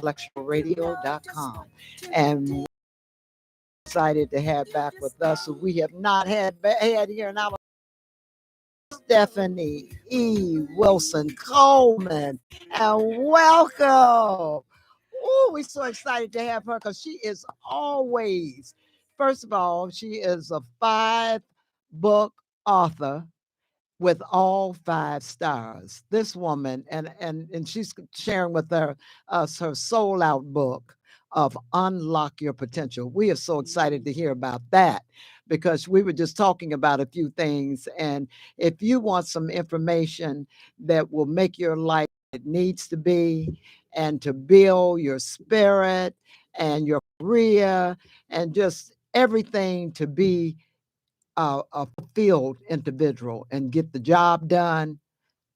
IntellectualRadio.com. And we're excited to have back with us who we have not had here in our Stephanie E. Wilson Coleman. And welcome. Oh, we're so excited to have her because she is always, first of all, she is a 5-book author with all 5 stars. This woman, and she's sharing with us her soul out book of Unlock Your Potential. We are so excited to hear about that because we were just talking about a few things. And if you want some information that will make your life it needs to be, and to build your spirit and your career and just everything to be a fulfilled individual and get the job done,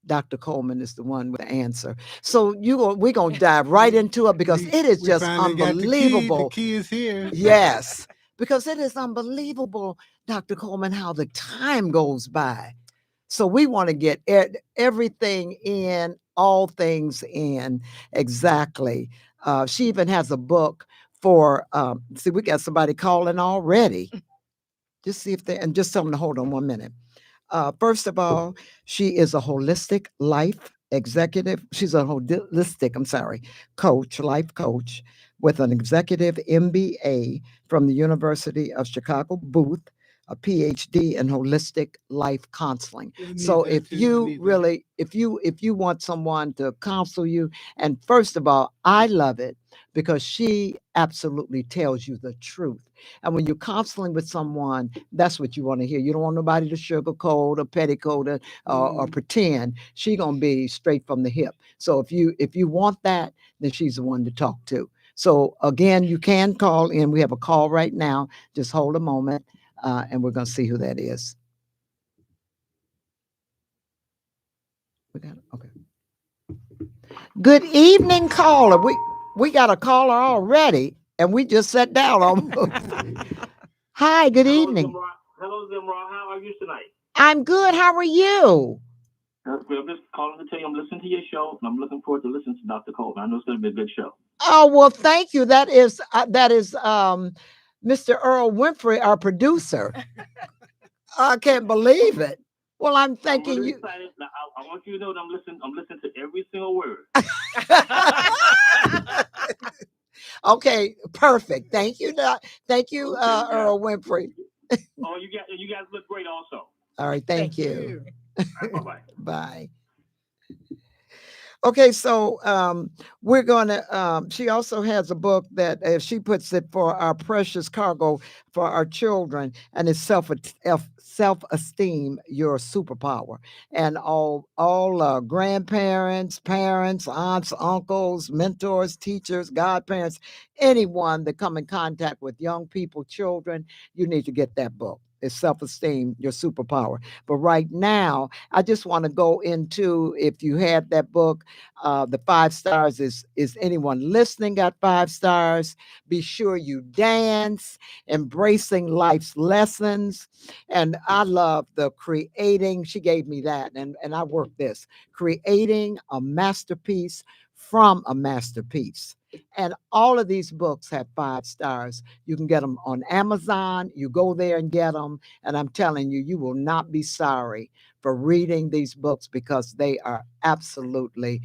Dr. Coleman is the one with the answer. So we're gonna dive right into it because it is just unbelievable. The key is here. Yes, because it is unbelievable, Dr. Coleman, how the time goes by. So we want to get everything in, all things in exactly. She even has a book for. See, we got somebody calling already. Just see if they and just tell them to hold on 1 minute. First of all, she is a holistic life executive. She's a holistic, coach, life coach with an executive MBA from the University of Chicago Booth, a PhD in holistic life counseling. So if you really, if you want someone to counsel you, and first of all, I love it because she absolutely tells you the truth. And when you're counseling with someone, that's what you want to hear. You don't want nobody to sugarcoat or petticoat or pretend. She's gonna be straight from the hip. So if you want that, then she's the one to talk to. So again, you can call in. We have a call right now. Just hold a moment, and we're gonna see who that is. We got okay. Good evening, caller. We got a caller already, and we just sat down almost. Hi, good evening. Hello, Zimra. How are you tonight? I'm good. How are you? I'm just calling to tell you I'm listening to your show, and I'm looking forward to listening to Dr. Coleman. I know it's going to be a good show. Oh, well, thank you. That is Mr. Earl Winfrey, our producer. I can't believe it. Well, I'm thanking I'm really you. Excited. Now, I want you to know that I'm listening to every single word. Okay, perfect. Thank you. Thank you, Okay, Earl Winfrey. Oh, you guys look great also. All right, thank you. Right, bye-bye. Bye. Okay, so we're gonna. She also has a book that, as she puts it, for our precious cargo for our children, and it's self-esteem, your superpower, and all grandparents, parents, aunts, uncles, mentors, teachers, godparents, anyone that come in contact with young people, children, you need to get that book. It's self-esteem, your superpower. But right now, I just want to go into, if you had that book, the 5 stars is anyone listening got 5 stars. Be sure you dance, embracing life's lessons. And I love the creating. She gave me that, and I work this creating a masterpiece from a masterpiece. And all of these books have 5 stars. You can get them on Amazon. You go there and get them. And I'm telling you, you will not be sorry for reading these books because they are absolutely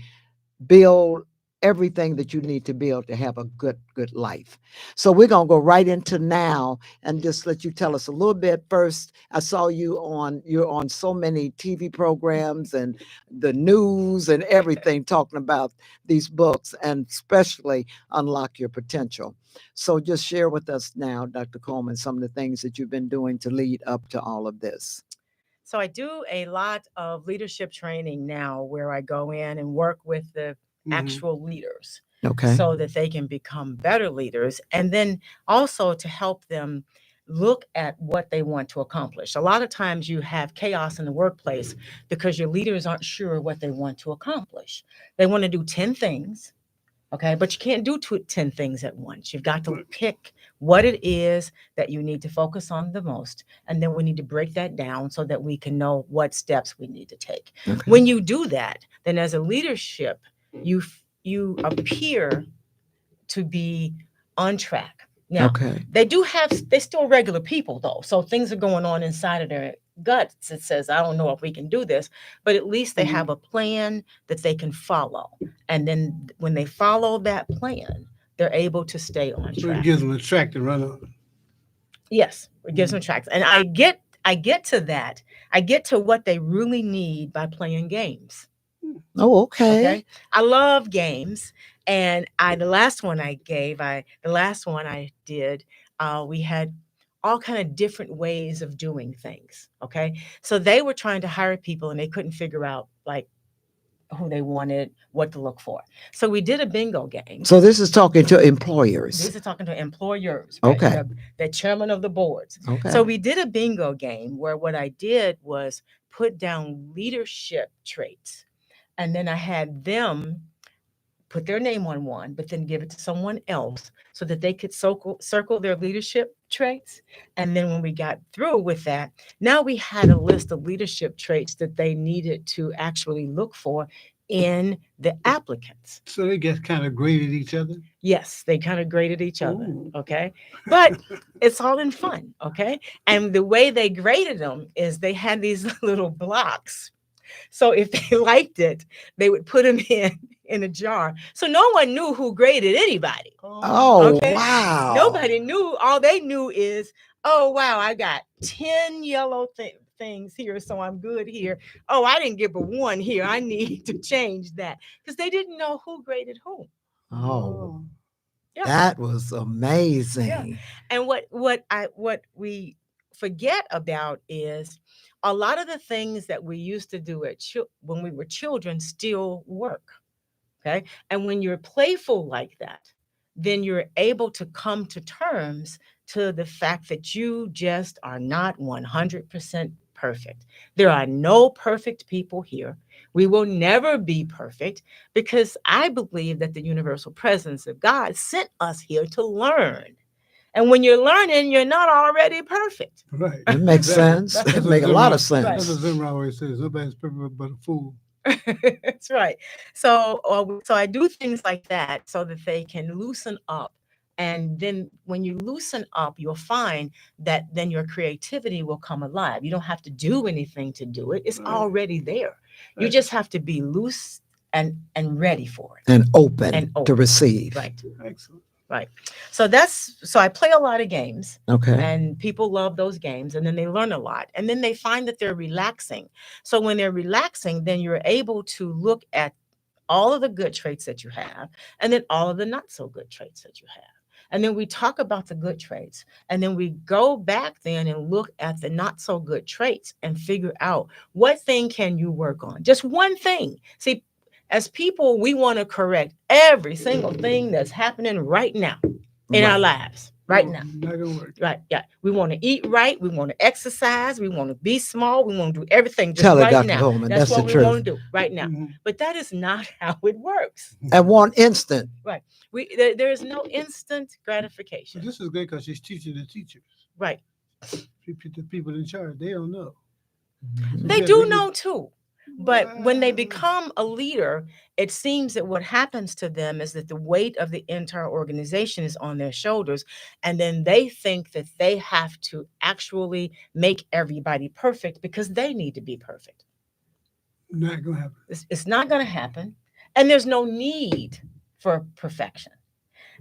build everything that you need to build to have a good life. So we're going to go right into now and just let you tell us a little bit first. I saw you're on so many TV programs and the news and everything talking about these books, and especially Unlock Your Potential. So just share with us now, Dr. Coleman, some of the things that you've been doing to lead up to all of this. So I do a lot of leadership training now where I go in and work with the actual leaders. Okay. So that they can become better leaders. And then also to help them look at what they want to accomplish. A lot of times you have chaos in the workplace because your leaders aren't sure what they want to accomplish. They want to do 10 things. Okay, but you can't do 10 things at once. You've got to pick what it is that you need to focus on the most. And then we need to break that down so that we can know what steps we need to take. Okay. When you do that, then as a leadership, you appear to be on track. Now, Okay. they're still regular people though. So things are going on inside of their guts. It says, I don't know if we can do this, but at least they have a plan that they can follow. And then when they follow that plan, they're able to stay on So it track. gives them a track to run on. Yes, it gives them tracks. And I get to that. I get to what they really need by playing games. Oh, okay. Okay. I love games. And the last one I did, we had all kind of different ways of doing things. Okay. So they were trying to hire people and they couldn't figure out like who they wanted, what to look for. So we did a bingo game. So this is talking to employers. This is talking to employers, right? Okay. The chairman of the boards. Okay. So we did a bingo game where what I did was put down leadership traits. And then I had them put their name on one, but then give it to someone else so that they could circle their leadership traits. And then when we got through with that, now we had a list of leadership traits that they needed to actually look for in the applicants. So they get kind of graded each other. Yes, they kind of graded each other. Ooh. Okay. But it's all in fun. Okay. And the way they graded them is they had these little blocks. So if they liked it, they would put them in a jar. So no one knew who graded anybody. Oh, Okay. wow. Nobody knew. All they knew is, oh, wow, I got 10 yellow things here, so I'm good here. Oh, I didn't get but one here. I need to change that because they didn't know who graded whom. Oh, Yeah. that was amazing. And what we forget about is a lot of the things that we used to do when we were children still work. Okay. And when you're playful like that, then you're able to come to terms to the fact that you just are not 100% perfect. There are no perfect people here. We will never be perfect because I believe that the universal presence of God sent us here to learn. And when you're learning, you're not already perfect. Right. It makes Exactly. sense. That's It what makes a lot of Zimmer- sense. That's what Zimmer always says. Nobody's perfect but a fool. That's right. So I do things like that so that they can loosen up. And then when you loosen up, you'll find that then your creativity will come alive. You don't have to do anything to do it. It's Right. already there. You Right. just have to be loose and ready for it. And open, And to open. receive. Right. Excellent. Right. So I play a lot of games. Okay. And people love those games and then they learn a lot and then they find that they're relaxing. So when they're relaxing, then you're able to look at all of the good traits that you have and then all of the not so good traits that you have. And then we talk about the good traits and then we go back then and look at the not so good traits and figure out what thing can you work on? Just one thing. See, as people, we want to correct every single thing that's happening right now in our lives, right now. Not gonna work. Right. Yeah. We want to eat right. We want to exercise. We want to be small. We want to do everything just Tell it, right Dr. now. Coleman. That's That's what the we want to truth. do right now. Mhm. But that is not how it works. At one instant. There is no instant So gratification. this is good because she's teaching the teachers. Right. The people in charge, they don't know. They Yeah, do we know too. But when they Wow. become a leader, it seems that what happens to them is that the weight of the entire organization is on their shoulders. And then they think that they have to actually make everybody perfect because they need to be perfect. Not gonna happen. It's not going to happen. And there's no need for perfection.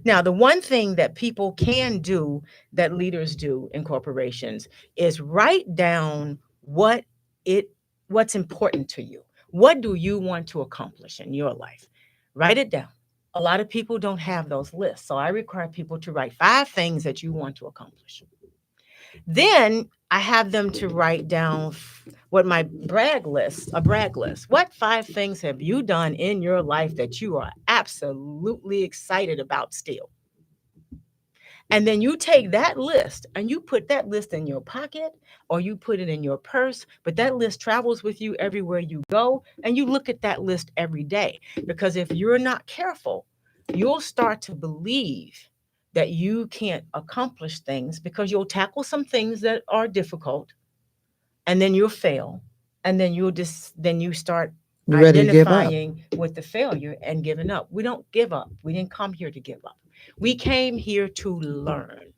Now, the one thing that people can do, that leaders do in corporations, is write down what's important to you. What do you want to accomplish in your life? Write it down. A lot of people don't have those lists. So I require people to write 5 things that you want to accomplish. Then I have them to write down what a brag list. What 5 things have you done in your life that you are absolutely excited about still? And then you take that list and you put that list in your pocket or you put it in your purse, but that list travels with you everywhere you go and you look at that list every day. Because if you're not careful, you'll start to believe that you can't accomplish things because you'll tackle some things that are difficult and then you'll fail. And then you start You ready to give up? identifying with the failure and giving up. We don't give up. We didn't come here to give up. We came here to learn.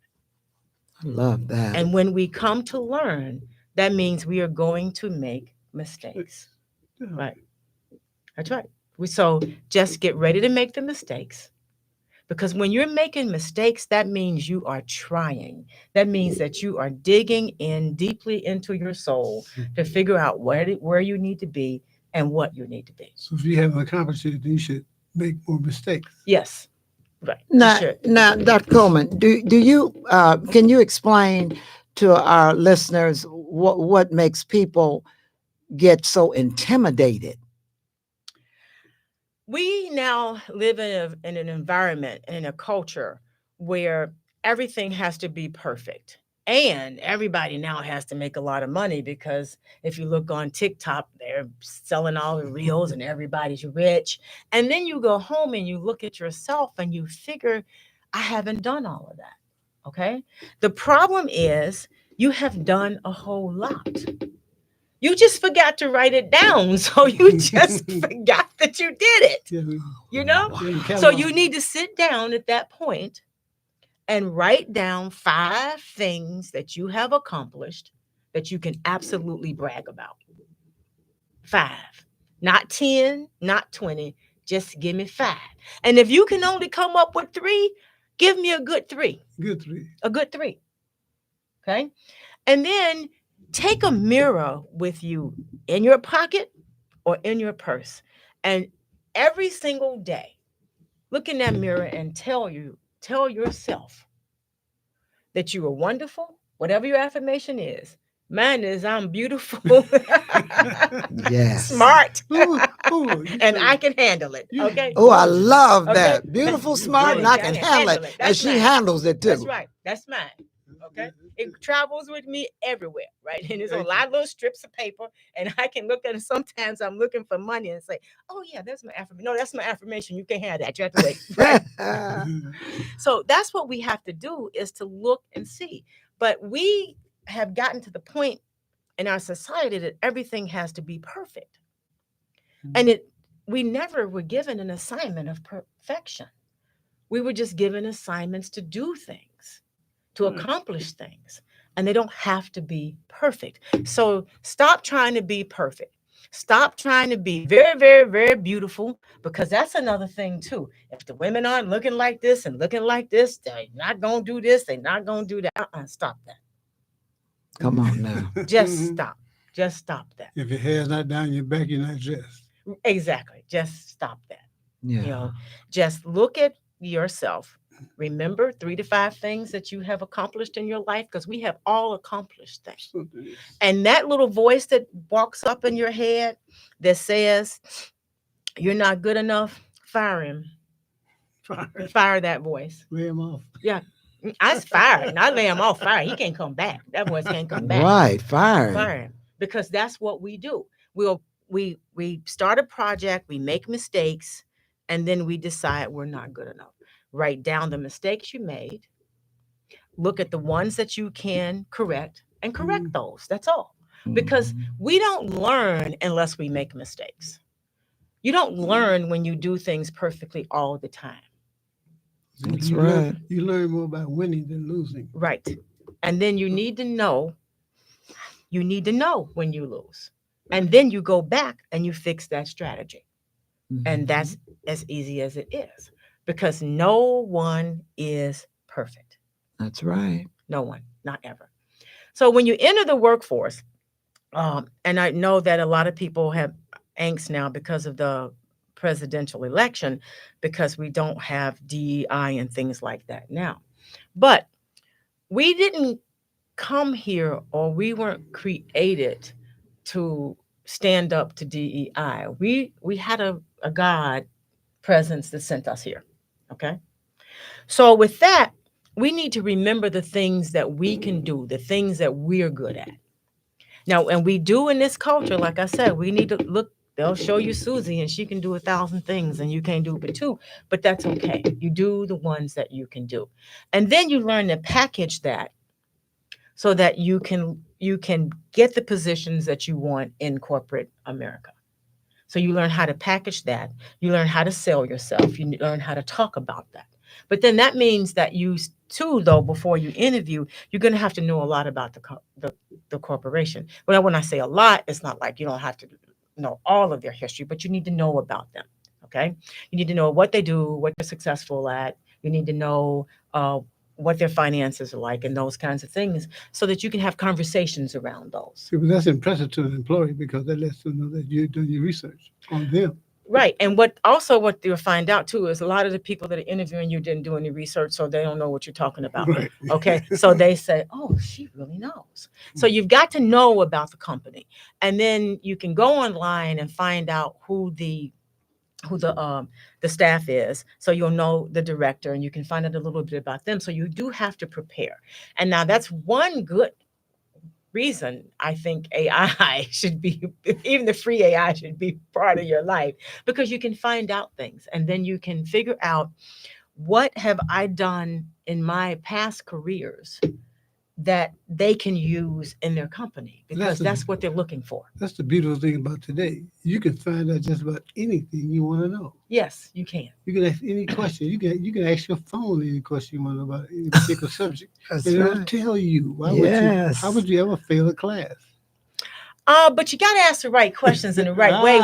I love that. And when we come to learn, that means we are going to make mistakes. Yeah. Right. That's right. So just get ready to make the mistakes. Because when you're making mistakes, that means you are trying. That means that you are digging in deeply into your soul to figure out where you need to be and what you need to be. So if you haven't accomplished it, then you should make more mistakes. Yes. Right. Now, Sure. Dr. Coleman, do you can you explain to our listeners what makes people get so intimidated? We now live in an environment and in a culture where everything has to be perfect. And everybody now has to make a lot of money because if you look on TikTok, they're selling all the reels and everybody's rich. And then you go home and you look at yourself and you figure, I haven't done all of that. Okay. The problem is you have done a whole lot. You just forgot to write it down. So you just forgot that you did it, Yeah, you know? yeah, So you need to sit down at that point and write down 5 things that you have accomplished that you can absolutely brag about. 5, not 10, not 20, just give me 5. And if you can only come up with 3, give me a good 3. good 3. A good 3. Okay? And then take a mirror with you in your pocket or in your purse. And every single day, look in that mirror and tell yourself that you are wonderful, whatever your affirmation is. Mine is I'm beautiful, Yes. smart, Ooh, and I can handle it. Okay. Oh, I love Okay. that. Beautiful, You're smart, and gorgeous. I can handle it. And That's she mine. handles it too. That's right. That's mine. Okay. It travels with me everywhere, right? And it's a lot of little strips of paper, and I can look at it. Sometimes I'm looking for money and say, "Oh yeah, that's my affirmation." No, that's my affirmation. You can't have that. You have to wait. Right? So that's what we have to do is to look and see. But we have gotten to the point in our society that everything has to be perfect, and we never were given an assignment of perfection. We were just given assignments to do things, to accomplish things, and they don't have to be perfect. So stop trying to be perfect. Stop trying to be very, very, very beautiful, because that's another thing too. If the women aren't looking like this and looking like this, they're not going to do this, they're not going to do that. Stop that. Come on now. Just stop. Just stop that. If your hair's not down your back, you're not dressed. Exactly. Just stop that. Yeah. You know, just look at yourself. Remember 3 to 5 things that you have accomplished in your life, because we have all accomplished things. And that little voice that walks up in your head that says you're not good enough, fire him. Fire that voice. Lay him off. Yeah. I fire, not lay him off. Fire. He can't come back. That voice can't come back. Right. Fire. Fire him. Because that's what we do. We start a project, we make mistakes, and then we decide we're not good enough. Write down the mistakes you made. Look at the ones that you can correct and correct those. That's all. Because we don't learn unless we make mistakes. You don't learn when you do things perfectly all the time. That's you right. You learn more about winning than losing. Right. And then you need to know when you lose. And then you go back and you fix that strategy. And that's as easy as it is, because no one is perfect. That's right. No one, not ever. So when you enter the workforce, and I know that a lot of people have angst now because of the presidential election, because we don't have DEI and things like that now. But we didn't come here, or we weren't created to stand up to DEI. We had a God presence that sent us here. Okay. So with that, we need to remember the things that we can do, the things that we're good at. Now, and we do in this culture, like I said, we need to look, they'll show you Susie and she can do 1,000 things and you can't do but 2, but that's okay. You do the ones that you can do. And then you learn to package that so that you can get the positions that you want in corporate America. So you learn how to package that. You learn how to sell yourself. You learn how to talk about that. But then that means that you too, though, before you interview, you're going to have to know a lot about the corporation. But when I say a lot, it's not like you don't have to know all of their history, but you need to know about them. Okay, you need to know what they do, what they're successful at. You need to know what their finances are like, and those kinds of things, so that you can have conversations around those. See, but that's impressive to an employee because that lets them know that you're doing your research on them. Right. And what you'll find out too is a lot of the people that are interviewing you didn't do any research, so they don't know what you're talking about. Right. Okay. So they say, oh, she really knows. So you've got to know about the company. And then you can go online and find out who the staff is, so you'll know the director and you can find out a little bit about them. So you do have to prepare. And now that's one good reason I think AI should be, even the free AI should be part of your life, because you can find out things and then you can figure out, what have I done in my past careers that they can use in their company, because that's what they're looking for. That's the beautiful thing about today. You can find out just about anything you want to know. Yes, you can. You can ask any question. You can ask your phone any question you want to know about any particular subject. That's and it'll right. tell you. Yes. How would you ever fail a class? But you got to ask the right questions in the right way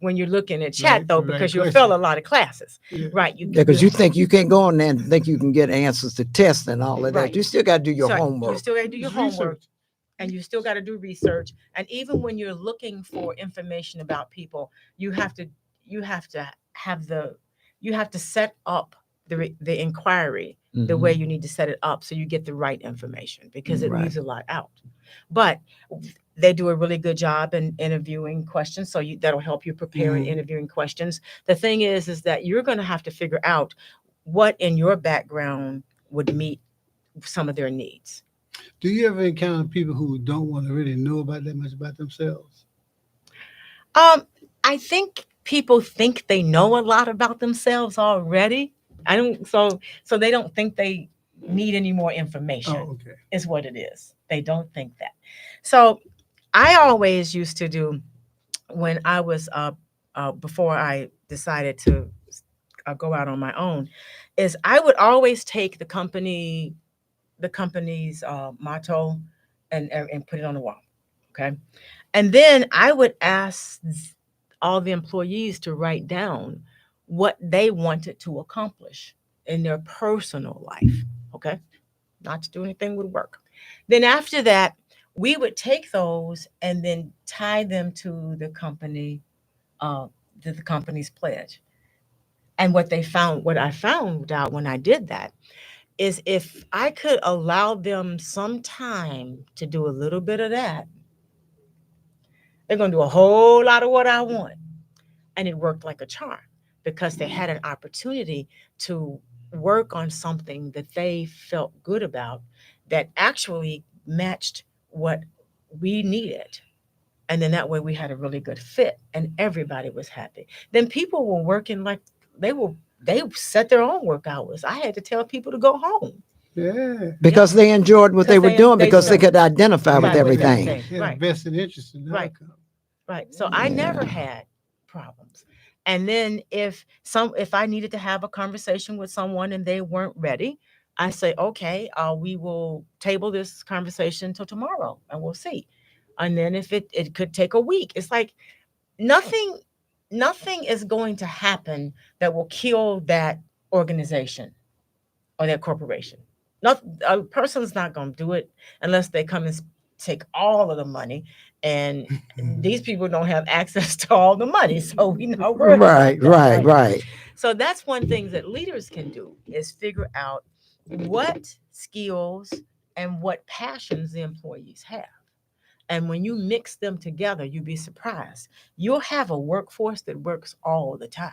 when you're looking at chat, Right, though, the right because you'll question. fail a lot of classes. Yeah. Right. Because you think you can't go on there and think you can get answers to tests and all of that. Right. You still got to do your So homework. You still got to do your It's homework. research. And you still got to do research. And even when you're looking for information about people, you have to set up the inquiry the way you need to set it up, so you get the right information, because it Right. leaves a lot out. But they do a really good job in interviewing questions, so that'll help you prepare in interviewing questions. The thing is that you're going to have to figure out what in your background would meet some of their needs. Do you ever encounter people who don't want to really know about that much about themselves? I think people think they know a lot about themselves already. So they don't think they need any more information. Oh, okay. Is what it is. They don't think that. So I always used to do, when I was before I decided to go out on my own, is I would always take the company's motto and put it on the wall. Okay. And then I would ask all the employees to write down what they wanted to accomplish in their personal life. Okay. Not to do anything with work. Then after that, we would take those and then tie them to the company's pledge. And what I found out when I did that is, if I could allow them some time to do a little bit of that, they're going to do a whole lot of what I want. And it worked like a charm, because they had an opportunity to work on something that they felt good about, that actually matched what we needed. And then that way we had a really good fit and everybody was happy. Then people were working like they set their own work hours. I had to tell people to go home. Yeah. Because they enjoyed what they were doing, because they could identify with Right, with everything. everything. Yeah, Right. vested interest in the Right. outcome. Right. So I never Yeah. had problems. And then if I needed to have a conversation with someone and they weren't ready, I say, okay, we will table this conversation till tomorrow and we'll see. And then if it could take a week, it's like nothing is going to happen that will kill that organization or that corporation. A person's not going to do it unless they come and take all of the money, and these people don't have access to all the money, so we know Right. So that's one thing that leaders can do, is figure out what skills and what passions the employees have. And when you mix them together, you'll be surprised. You'll have a workforce that works all the time.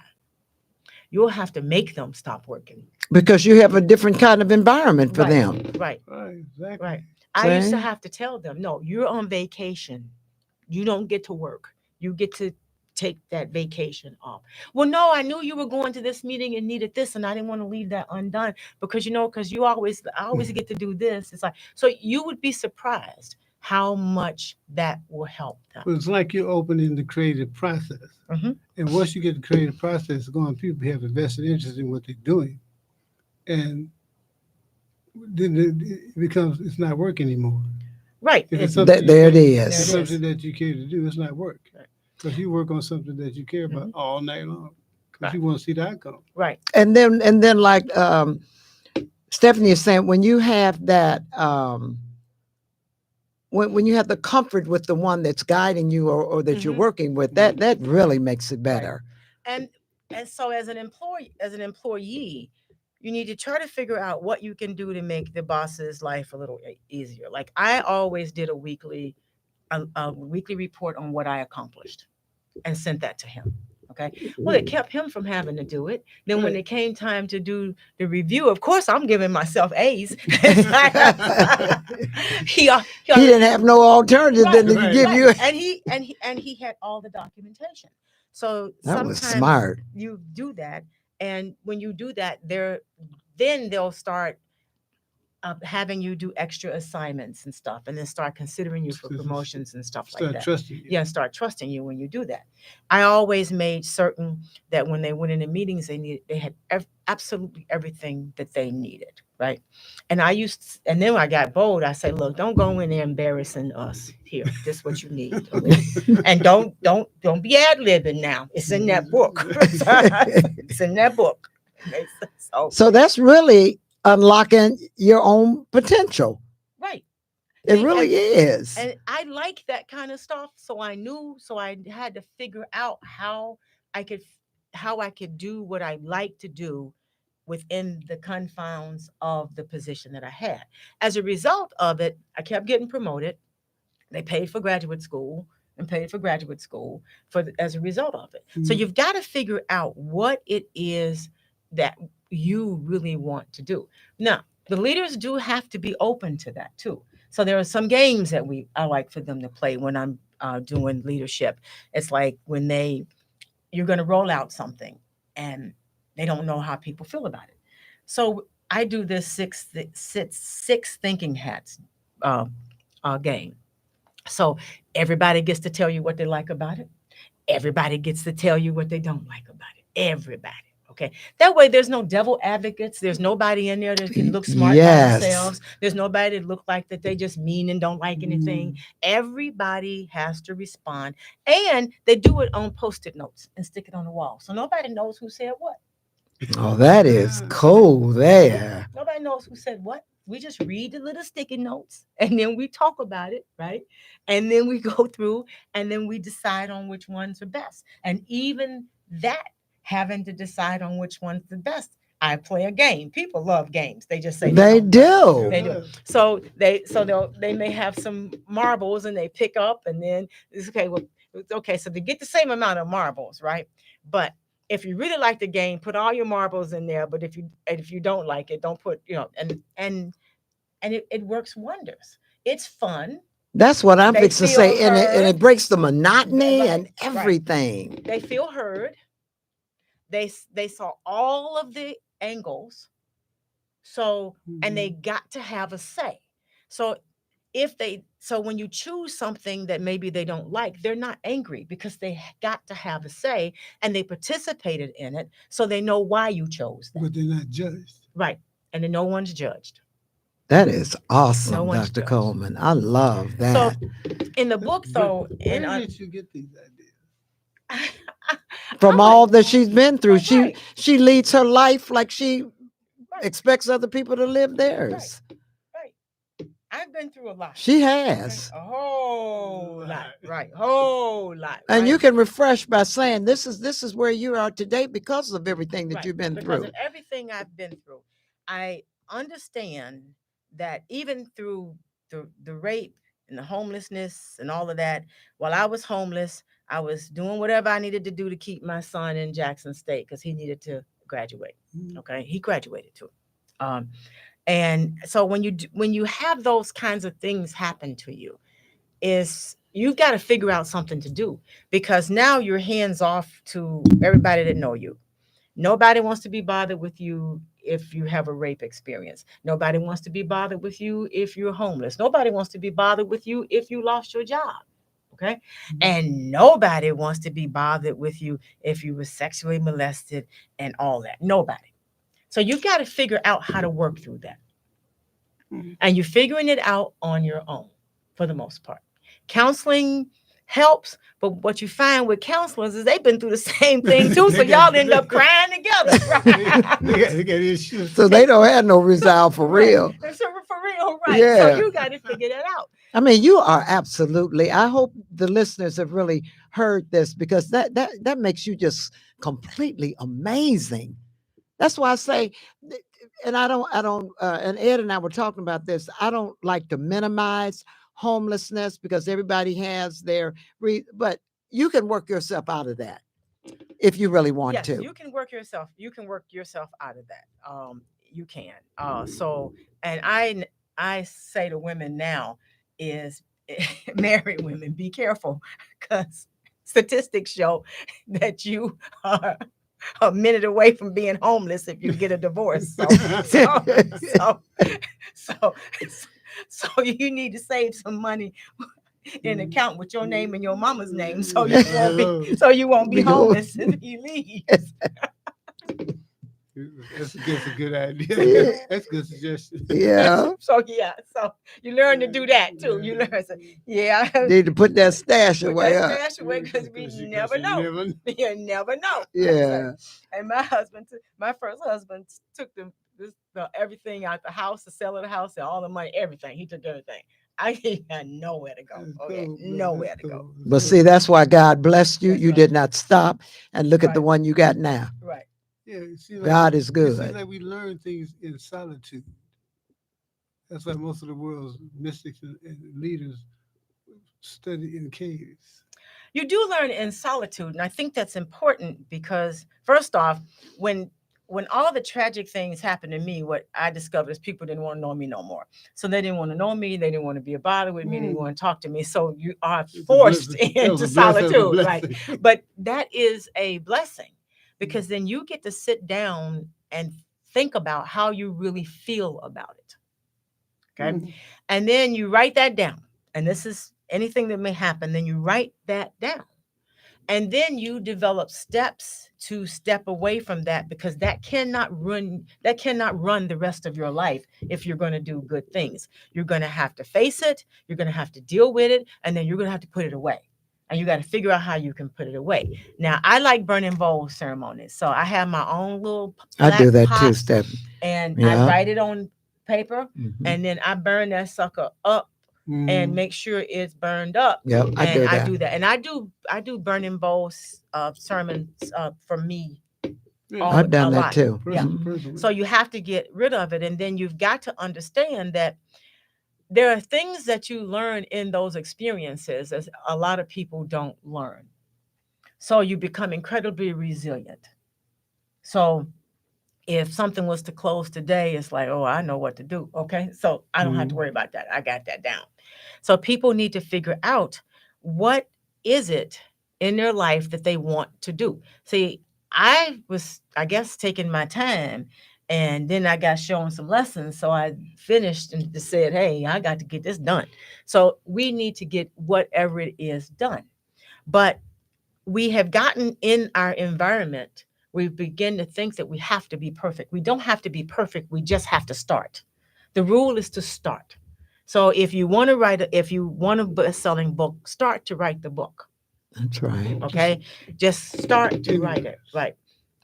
You'll have to make them stop working. Because you have a different kind of environment for Right. them. Right. Right, exactly. Right. I used to See? have to tell them, no, you're on vacation. You don't get to work. You get to take that vacation off. Well, no, I knew you were going to this meeting and needed this, and I didn't want to leave that undone, because I always get to do this. It's like, so you would be surprised how much that will help them. But it's like you're opening the creative process. Mhm. And once you get the creative process going, people have a vested interest in what they're doing. and then it becomes it's not work anymore. Right. If it's It's, something There it it's is. something that you care to do, it's not work. Right. Because you work on something that you care about all night long. Because Right. you want to see the outcome. right. And then like Stephanie is saying, when you have that when you have the comfort with the one that's guiding you or that you're Mhm. working with, that really makes it better. And so as an employee, you need to try to figure out what you can do to make the boss's life a little easier. Like I always did a weekly report on what I accomplished and sent that to him. Okay. Well, it kept him from having to do it. Then when Right. it came time to do the review, of course, I'm giving myself A's. he, uh, he He didn't have no alternative Right, than to right, give right. you. And he had all the documentation. So That was sometimes smart. you do that, and when you do that, then they'll start having you do extra assignments and stuff, and then start considering you for promotions and stuff like Start that. trusting you. Yeah, and start trusting you when you do that. I always made certain that when they went into meetings, they had absolutely everything that they needed, right? And and then when I got bold, I said, look, don't go in there embarrassing us here. This is what you need, okay? And don't be ad-libbing now. It's in that book. It's in that book. Okay, So that's really unlocking your own potential. right. It See, really is. And I like that kind of stuff. So I had to figure out I could how I could do what I like to do within the confines of the position that I had. As a result of it, I kept getting promoted. They paid for graduate school and paid for graduate school as a result of it. So Mhm. you've got to figure out what it is that you really want to do. Now, the leaders do have to be open to that too. So there are some games that I like for them to play when I'm doing leadership. It's like when you're going to roll out something and they don't know how people feel about it. So I do this six thinking hats uh, game. So everybody gets to tell you what they like about it. Everybody gets to tell you what they don't like about it. Everybody. Okay. That way there's no devil advocates. There's nobody in there that can look smart by Yes. themselves. There's nobody that look like that they just mean and don't like anything. Everybody has to respond. And they do it on post-it notes and stick it on the wall. So nobody knows who said what. Oh, that is cool there. Nobody knows who said what. We just read the little sticky notes and then we talk about it, right? And then we go through and then we decide on which ones are best. And even that, having to decide on which one's the best, I play a game. People love games. They just say They don't. do. They do. So they may have some marbles and they pick up and then it's okay. Well, okay. So they get the same amount of marbles, right? But if you really like the game, put all your marbles in there. But if you don't like it, don't put, and it works wonders. It's fun. That's what I'm They fixing to feel say. And heard. it breaks the monotony Right, and right. everything. They feel heard. They saw all of the angles. So and they got to have a say. So when you choose something that maybe they don't like, they're not angry because they got to have a say and they participated in it, so they know why you chose that. But they're not judged. Right. And then no one's judged. That is No awesome, one's Dr. judged. Coleman. I love So that. in the book, though, Where did you get these ideas? From all that she's been through, Right. she leads her life like she Right. expects other people to live theirs. Right. I've been through a lot. She Okay? has. A whole lot. Right. Whole lot. And right? you can refresh by saying this is where you are today because of everything that Right. you've been Because through. of everything I've been through, I understand that even through the rape and the homelessness and all of that, while I was homeless, I was doing whatever I needed to do to keep my son in Jackson State because he needed to graduate. Okay, he graduated too. And so when you have those kinds of things happen to you, you've got to figure out something to do because now you're hands off to everybody that know you. Nobody wants to be bothered with you if you have a rape experience. Nobody wants to be bothered with you if you're homeless. Nobody wants to be bothered with you if you lost your job. Okay. And nobody wants to be bothered with you if you were sexually molested and all that. Nobody. So you've got to figure out how to work through that. Mhm. And you're figuring it out on your own for the most part. Counseling helps, but what you find with counselors is they've been through the same thing too. So y'all end up crying together. They got issues. So they don't have no resolve for Right. real. So for real, right? Yeah. So you got to figure that out. I mean, you are absolutely. I hope the listeners have really heard this, because that makes you just completely amazing. That's why I say, and I don't, and Ed and I were talking about this. I don't like to minimize homelessness, because everybody has their, but you can work yourself out of that if you really want Yes, to. you can work yourself. You can work yourself out of that. You can. So, and I say to women now is married women, be careful, because statistics show that you are a minute away from being homeless if you get a divorce. So you need to save some money in an account with your name and your mama's name, so you won't be homeless if you leave. That's a good idea. That's a good suggestion. Yeah. So you learn to do that too. You learn. So, Need to put that stash put away. that stash away, because we never know. You never know. Yeah. And my first husband took the everything out the house, the sell of the house, and all the money, everything. He took everything. I had nowhere to go. Okay, nowhere to go. But see, that's why God blessed you. That's You right. did not stop, and look at the Right. one you got now. Right. Yeah, God is It good. seems like we learn things in solitude. That's why most of the world's mystics and leaders study in caves. You do learn in solitude, and I think that's important, because first off, when all the tragic things happened to me, what I discovered is people didn't want to know me no more. So they didn't want to know me. They didn't want to be a bother with me. They didn't want to talk to me. So you are forced into solitude, right? But that is a blessing, because then you get to sit down and think about how you really feel about it. Okay. And then you write that down. And this is anything that may happen, then you write that down. And then you develop steps to step away from that, because that cannot run the rest of your life if you're going to do good things. You're going to have to face it, you're going to have to deal with it, and then you're going to have to put it away. And you got to figure out how you can put it away. Now, I like burning bowl ceremonies. So I have my own little I do that too, pot, Steph. and Yeah. I write it on paper, Mhm. and then I burn that sucker up and make sure it's burned up. Yep, I do And I that. do that. And I do burning bowls sermons for me. I've done a that lot. too. Yeah. Mhm. So you have to get rid of it. And then you've got to understand that there are things that you learn in those experiences as a lot of people don't learn. So you become incredibly resilient. So if something was to close today, it's like, oh, I know what to do. Okay. So I don't have to worry about that. I got that down. So people need to figure out, what is it in their life that they want to do. See, I was, I guess, taking my time, and then I got shown some lessons. So I finished and just said, hey, I got to get this done. So we need to get whatever it is done. But we have gotten in our environment, we begin to think that we have to be perfect. We don't have to be perfect. We just have to start. The rule is to start. So if you want to if you want a best-selling book, start to write the book. That's right. Okay, just start to write it. Right.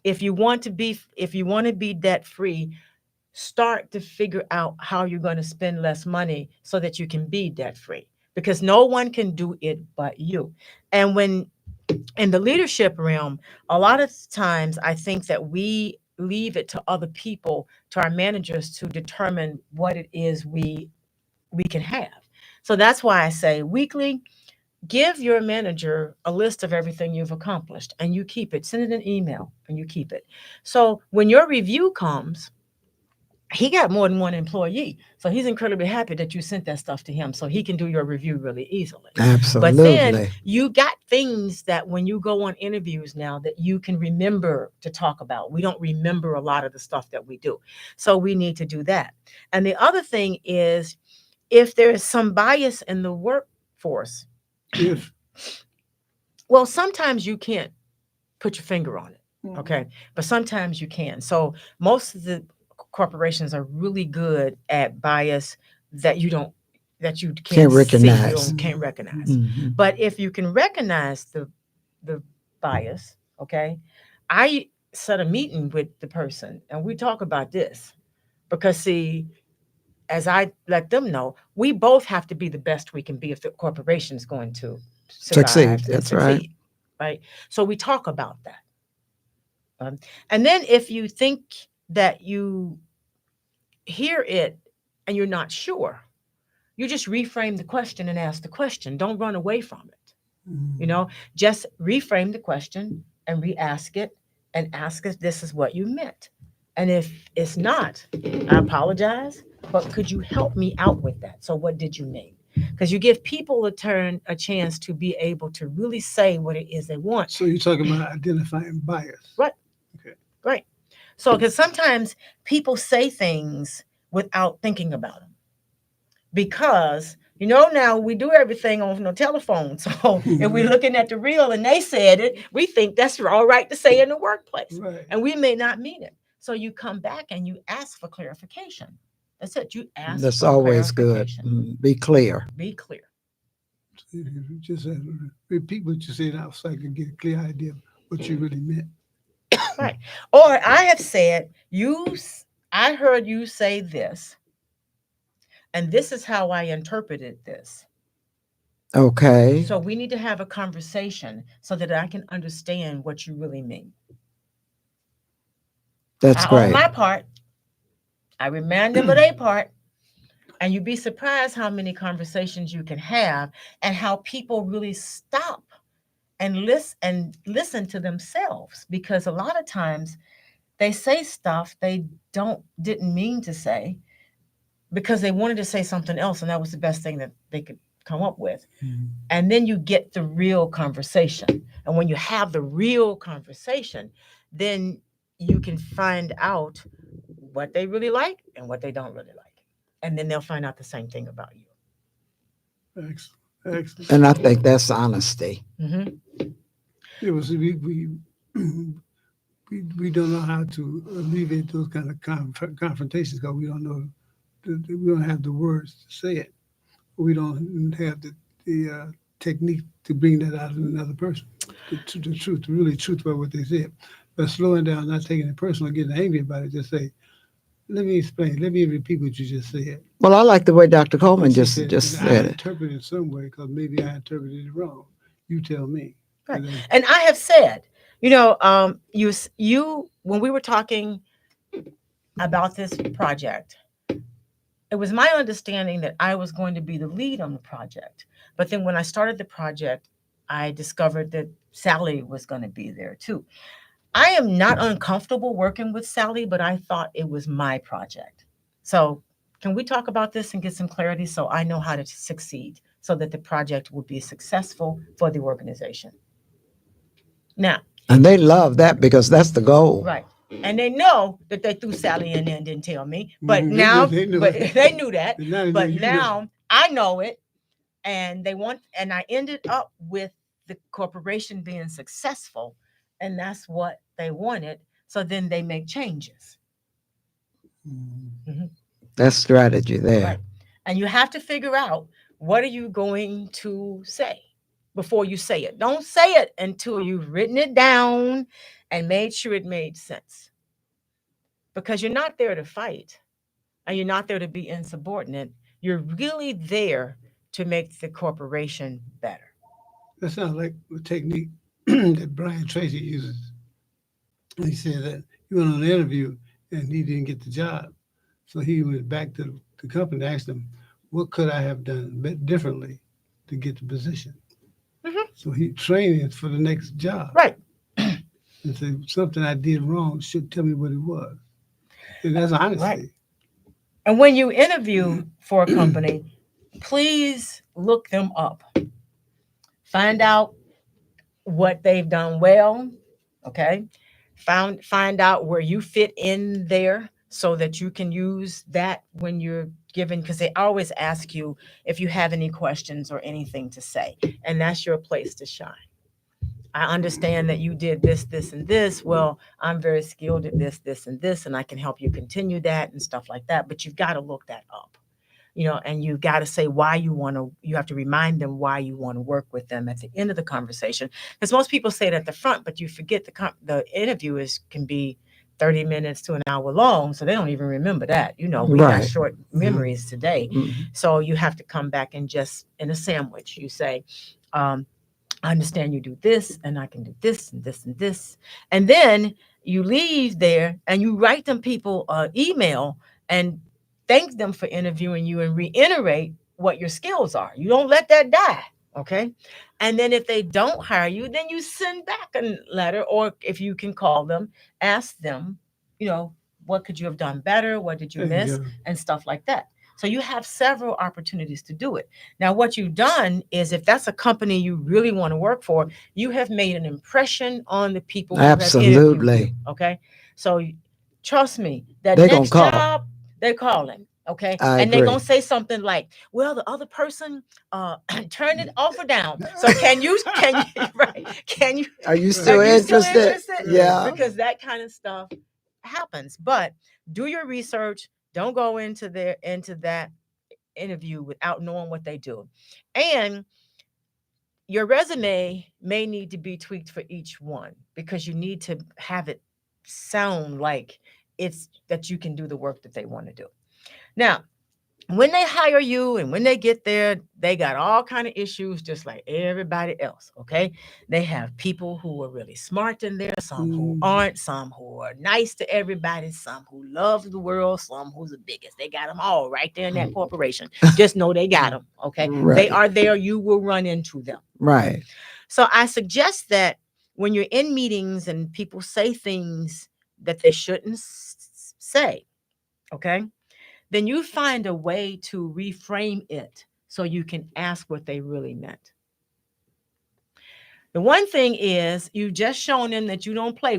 If you want to be debt free, start to figure out how you're going to spend less money so that you can be debt free. Because no one can do it but you. And when in the leadership realm, a lot of times I think that we leave it to other people, to our managers, to determine what it is we can have. So that's why I say weekly, give your manager a list of everything you've accomplished, and you keep it. Send it an email and you keep it. So when your review comes, he got more than one employee. So he's incredibly happy that you sent that stuff to him, so he can do your review really easily. Absolutely. But then you got things that when you go on interviews now that you can remember to talk about. We don't remember a lot of the stuff that we do. So we need to do that. And the other thing is, if there is some bias in the workforce, well, sometimes you can't put your finger on it. Okay. But sometimes you can. So most of the corporations are really good at bias that you can't Can't see, you recognize. can't recognize. Mhm. But if you can recognize the bias, okay, I set a meeting with the person and we talk about this because see, as I let them know, we both have to be the best we can be if the corporation is going to Succeed. survive and That's right. succeed, right? So we talk about that. And then if you think that you hear it and you're not sure, you just reframe the question and ask the question. Don't run away from it. You know, just reframe the question and re-ask it and ask if this is what you meant. And if it's not, I apologize, but could you help me out with that? So what did you mean? Because you give people a chance to be able to really say what it is they want. So you're talking about identifying bias. Right. Okay. Right. So because sometimes people say things without thinking about them. Because now we do everything on the telephone. So if we're looking at the reel and they said it, we think that's all right to say in the workplace. Right. And we may not mean it. So you come back and you ask for clarification. That's it. You ask That's for always good. clarification. Be clear. Be clear. You just repeat what you said out so I can get a clear idea of what you really meant. Right. Or I have said, I heard you say this, and this is how I interpreted this. Okay. So we need to have a conversation so that I can understand what you really mean. That's I own great. my part. I remind them of their part. And you'd be surprised how many conversations you can have and how people really stop and listen to themselves. Because a lot of times they say stuff they didn't mean to say because they wanted to say something else, and that was the best thing that they could come up with. And then you get the real conversation. And when you have the real conversation, then you can find out what they really like and what they don't really like. And then they'll find out the same thing about you. Excellent. Excellent. And I think that's honesty. Mm-hmm. It was we don't know how to alleviate those kind of confrontations because we don't know we don't have the words to say it. We don't have the technique to bring that out of another person. The truth, the really truth about what they said. But slowing down, not taking it personal, getting angry about it, just say, let me explain. Let me repeat what you just said. Well, I like the way Dr. Coleman She just said, I said it. interpreted it some way because maybe I interpreted it wrong. You tell me. Right. And then- And I have said, you when we were talking about this project, it was my understanding that I was going to be the lead on the project. But then when I started the project, I discovered that Sally was going to be there too. I am not uncomfortable working with Sally, but I thought it was my project. So can we talk about this and get some clarity so I know how to succeed so that the project will be successful for the organization? Now, And they love that because that's the goal. right. And they know that they threw Sally in there and didn't tell me. But Mhm, they now, knew- they knew but it. they knew that. And now they But know you now I know it. And I ended up with the corporation being successful. And that's what they wanted. So then they make changes. Mhm. That's strategy there. Right. And you have to figure out what are you going to say before you say it. Don't say it until you've written it down and made sure it made sense. Because you're not there to fight and you're not there to be insubordinate. You're really there to make the corporation better. That sounds like the technique that Brian Tracy uses. He said that he went on an interview and he didn't get the job. So he went back to the company and asked them, what could I have done differently to get the position? Mhm. So he trained for the next job. Right. And said, something I did wrong should tell me what it was. And that's honesty. Right. And when you interview for a company, please look them up. Find out what they've done well. Okay. Find out where you fit in there so that you can use that when you're given, because they always ask you if you have any questions or anything to say. And that's your place to shine. I understand that you did this, this, and this. Well, I'm very skilled at this, this, and this, and I can help you continue that and stuff like that. But you've got to look that up, and you've got to say why you have to remind them why you want to work with them at the end of the conversation. Because most people say it at the front, but you forget the interview can be 30 minutes to an hour long. So they don't even remember that. We got Right. short memories today. Mhm. So you have to come back and just in a sandwich, you say, I understand you do this, and I can do this and this and this. And then you leave there and you write them people email and thank them for interviewing you and reiterate what your skills are. You don't let that die. Okay. And then if they don't hire you, then you send back a letter, or if you can call them, ask them, what could you have done better? What did you There you miss? go. And stuff like that. So you have several opportunities to do it. Now, what you've done is, if that's a company you really want to work for, you have made an impression on the people who have interviewed Absolutely. you. Okay. So trust me, that They gonna next call. job, they're calling. Okay. I And they're agree. going to say something like, well, the other person turned it offer down. So can you, right? Can you, Are you are still you still interested? interested? Yeah. Because that kind of stuff happens. But do your research. Don't go into that interview without knowing what they do. And your resume may need to be tweaked for each one, because you need to have it sound like it's that you can do the work that they want to do. Now, when they hire you and when they get there, they got all kind of issues just like everybody else. Okay. They have people who are really smart in there, some who aren't, some who are nice to everybody, some who love the world, some who's the biggest. They got them all right there in that corporation. Just know they got them. Okay. They Right. are there. You will run into them. Right. So I suggest that when you're in meetings and people say things that they shouldn't say, okay, then you find a way to reframe it so you can ask what they really meant. The one thing is, you just shown them that you don't play.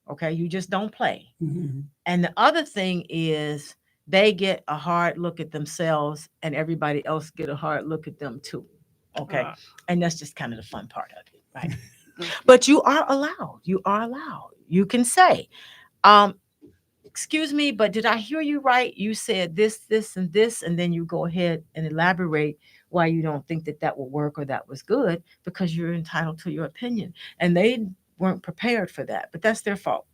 Okay, you just don't play. Mhm. And the other thing is, they get a hard look at themselves and everybody else get a hard look at them too. Okay. And that's just kind of the fun part of it, right? But you are allowed. You can say, excuse me, but did I hear you right? You said this, this, and this, and then you go ahead and elaborate why you don't think that will work or that was good, because you're entitled to your opinion. And they weren't prepared for that, but that's their fault.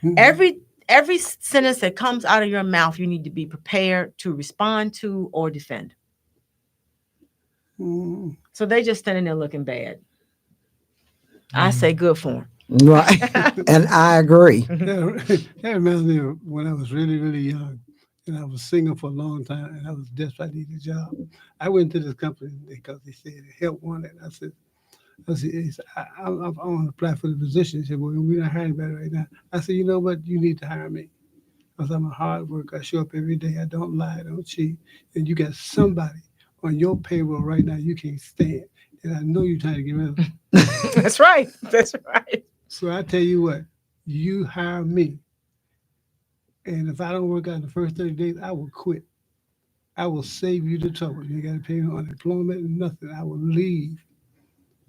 Mhm. Every sentence that comes out of your mouth, you need to be prepared to respond to or defend. Mhm. So they just standing there looking bad. I say good for them. Right. And I agree. That reminds me of when I was really, really young, and I was single for a long time, and I was desperate. I needed a job. I went to this company because they said help wanted. I said, I want to apply for the position. He said, well, we're not hiring better right now. I said, you know what? You need to hire me, because I'm a hard worker. I show up every day. I don't lie. I don't cheat. And you got somebody on your payroll right now you can't stand. And I know you're trying to get rid of them. That's right. That's right. So I tell you what, you hire me. And if I don't work out in the first 30 days, I will quit. I will save you the trouble. You got to pay me unemployment and nothing. I will leave.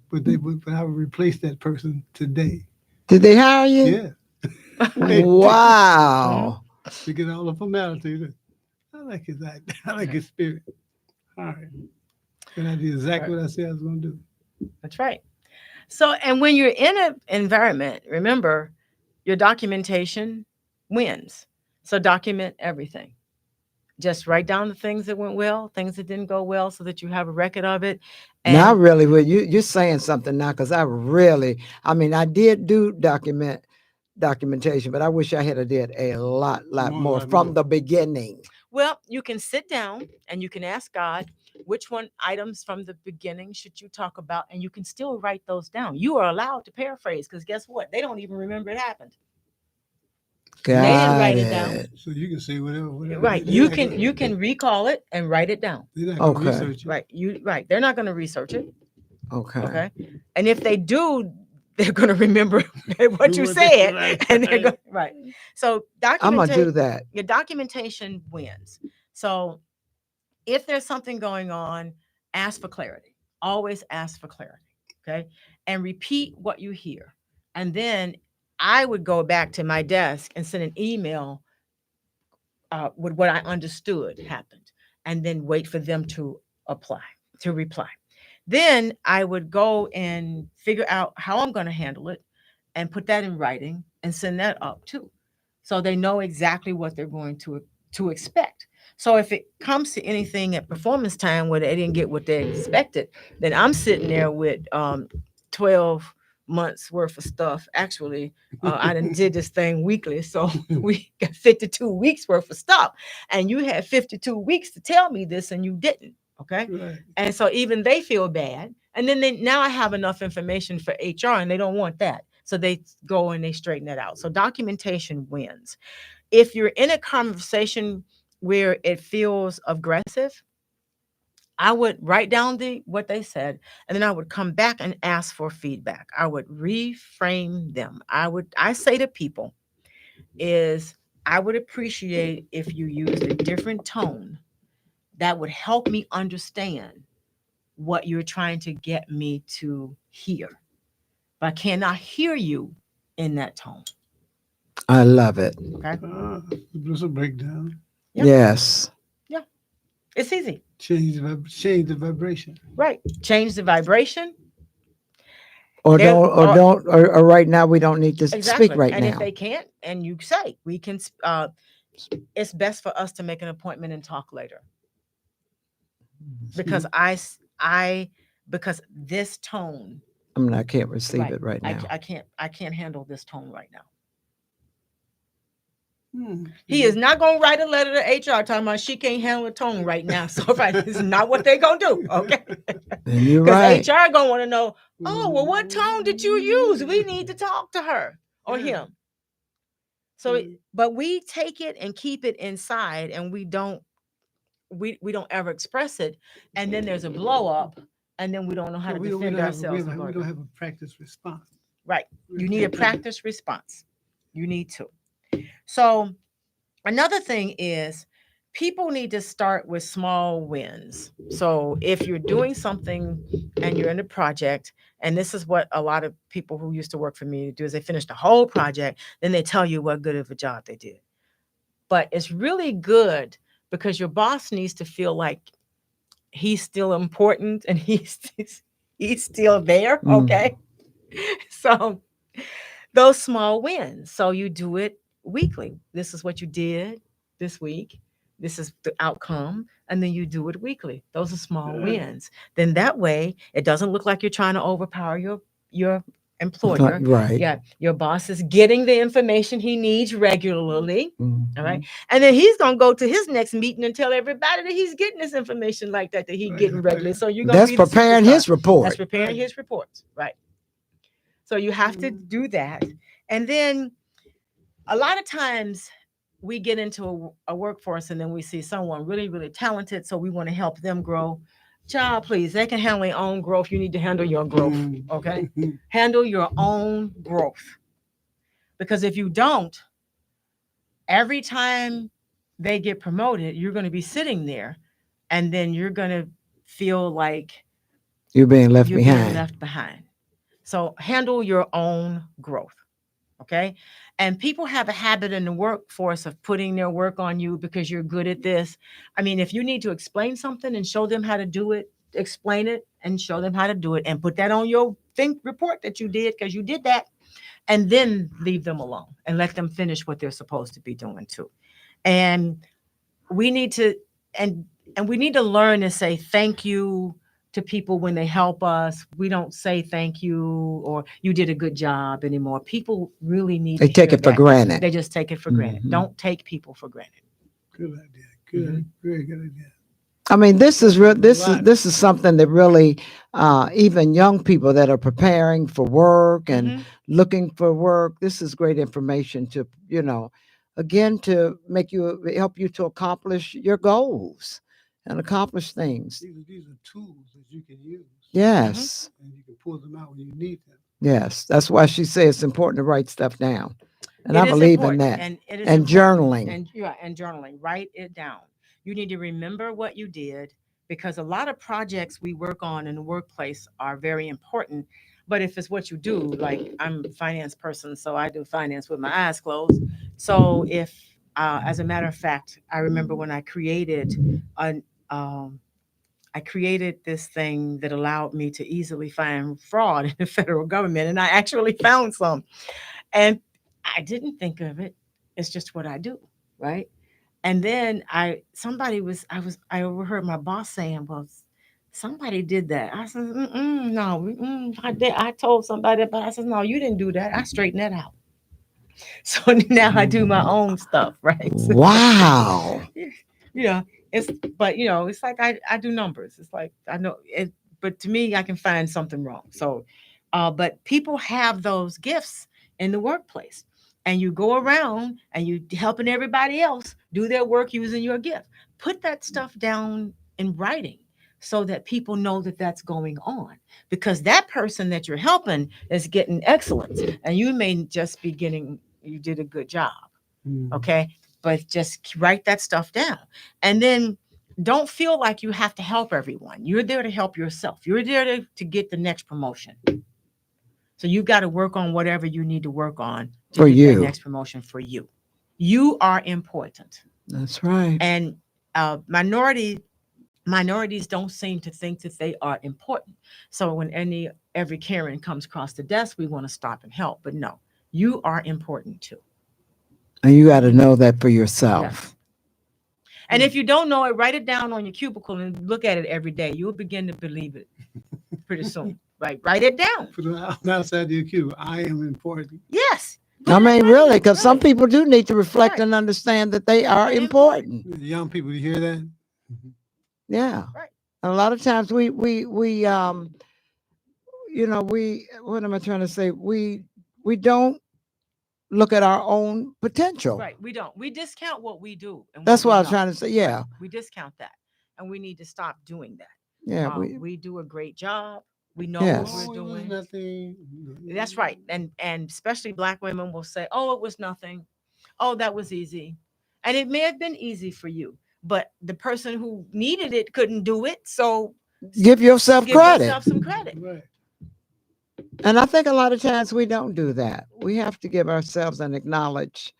But I will replace that person today. Did they hire you? Yeah. Wow. To get all the formalities. I like his act. I like his spirit. All right. And I did exactly what I said I was going to do. That's right. So, and when you're in an environment, remember, your documentation wins. So document everything. Just write down the things that went well, things that didn't go well, so that you have a record of it. And Now, really, well, you're saying something now, because I mean, I did do documentation, but I wish I had did a lot more from the beginning. well, you can sit down and you can ask God, which one items from the beginning should you talk about? And you can still write those down. You are allowed to paraphrase, because guess what? They don't even remember it happened. They didn't write it down. So you can say whatever. Right. You can recall it and write it down. They're not going to Okay. research it. Right. They're not going to research it. Okay. Okay. And if they do, they're going to remember what you said. Right. And they're going right. So I'm gonna do that. your documentation wins. So if there's something going on, ask for clarity. Always ask for clarity. Okay. and repeat what you hear. And then I would go back to my desk and send an email with what I understood happened, and then wait for them to reply. Then I would go and figure out how I'm going to handle it and put that in writing and send that up too. So they know exactly what they're going to expect. So if it comes to anything at performance time where they didn't get what they expected, then I'm sitting there with 12 months worth of stuff. Actually, I done did this thing weekly, so we got 52 weeks worth of stuff, and you had 52 weeks to tell me this, and you didn't. Okay, Right. and so even they feel bad, and then now I have enough information for HR, and they don't want that, so they go and they straighten that out. So documentation wins. If you're in a conversation where it feels aggressive, I would write down what they said, and then I would come back and ask for feedback. I would reframe them. I say to people is I would appreciate if you used a different tone that would help me understand what you're trying to get me to hear. But I cannot hear you in that tone. I love it. Okay. There's a breakdown. Yeah. Yes. Yeah. It's easy. Change the vibration. Right. Change the vibration. Or There- or right now we don't need to Exactly. speak right and now. if they can't, and you say we can, it's best for us to make an appointment and talk later, because because this tone, I can't receive it right now. I can't handle this tone right now. Hmm. He is not going to write a letter to HR talking about she can't handle the tone right now. So right, this is not what they're going to do. Okay. And you're Because right. HR going to want to know, oh, well, what tone did you use? We need to talk to her or him. So, but we take it and keep it inside, and we don't ever express it. And then there's a blow up, and then we don't know how to defend ourselves. We don't have a practice response. Right. You need a practice response. You need to. So another thing is people need to start with small wins. So if you're doing something and you're in a project, and this is what a lot of people who used to work for me do, is they finish the whole project, then they tell you what good of a job they did. But it's really good because your boss needs to feel like he's still important and he's still there. Okay. So those small wins. So you do it weekly. This is what you did this week. This is the outcome. And then you do it weekly. Those are small wins. Then that way it doesn't look like you're trying to overpower your employer. Right. Yeah. Your boss is getting the information he needs regularly. Mhm. All right. And then he's going to go to his next meeting and tell everybody that he's getting this information like that he's getting regularly. So you're going to That's be the preparing superstar. his report. That's preparing his reports. Right. So you have to do that. And then a lot of times we get into a workforce and then we see someone really, really talented. So we want to help them grow. Child, please, they can handle their own growth. You need to handle your growth. Okay. Handle your own growth. Because if you don't, every time they get promoted, you're going to be sitting there and then you're going to feel like You're being left you're behind. being left behind. So handle your own growth. Okay. And people have a habit in the workforce of putting their work on you because you're good at this. I mean, if you need to explain something and show them how to do it, explain it and show them how to do it and put that on your report that you did because you did that, and then leave them alone and let them finish what they're supposed to be doing too. And we need to, and we need to learn to say thank you to people when they help us. We don't say thank you or you did a good job anymore. People really need They to take hear it for that. granted. They just take it for granted. Mhm. Don't take people for granted. Good idea. Good. Very good idea. I mean, this is real. This Right. is something that really, even young people that are preparing for work and Mhm. looking for work. This is great information to again to help you to accomplish your goals and accomplish things. These are tools that you can use. Yes, And you can pull them out when you need them. yes. That's why she says it's important to write stuff down, and It I is believe important, in that. and it is And important. journaling. And journaling. Write it down. You need to remember what you did because a lot of projects we work on in the workplace are very important. But if it's what you do, like I'm a finance person, so I do finance with my eyes closed. So if, as a matter of fact, I remember when an, um, I created this thing that allowed me to easily find fraud in the federal government, and I actually found some. And I didn't think of it. It's just what I do, right? And then I overheard my boss saying, "Well, somebody did that." I said, "No, I did. I told somebody, but I said, no, you didn't do that. I straightened that out." So now I do my own stuff, right? Wow. you know, it's but it's like I do numbers. It's like I know it, but to me, I can find something wrong. So, but people have those gifts in the workplace, and you go around and you helping everybody else do their work using your gift. Put that stuff down in writing so that people know that that's going on, because that person that you're helping is getting excellence, and you may just be getting, you did a good job. Okay. But just write that stuff down. And then don't feel like you have to help everyone. You're there to help yourself. You're there to get the next promotion. So you got to work on whatever you need to work on to For get you. that next promotion for you. You are important. That's right. And minorities don't seem to think that they are important. So when every Karen comes across the desk, we want to stop and help. But no, you are important too. And you got to know that for yourself. Yes. And if you don't know it, write it down on your cubicle and look at it every day. You'll begin to believe it pretty soon. Right? Write it down. Put it outside your cue. I am important. Yes. I mean, really, because some Really. people do need to reflect Right. and understand that they are They're important. Young people, you hear that? Yeah. Right. And a lot of times we what am I trying to say? We don't look at our own potential. Right. We don't. We discount what we do. And That's what what I we was know. trying to say. Yeah. We discount that. And we need to stop doing that. Yeah. We do a great job. We know Yes. what Oh, we're it was doing. nothing. That's right. And especially Black women will say, "Oh, it was nothing. Oh, that was easy." And it may have been easy for you, but the person who needed it couldn't do it. So Give yourself give credit. yourself some credit. Right. And I think a lot of times we don't do that. We have to give ourselves and acknowledge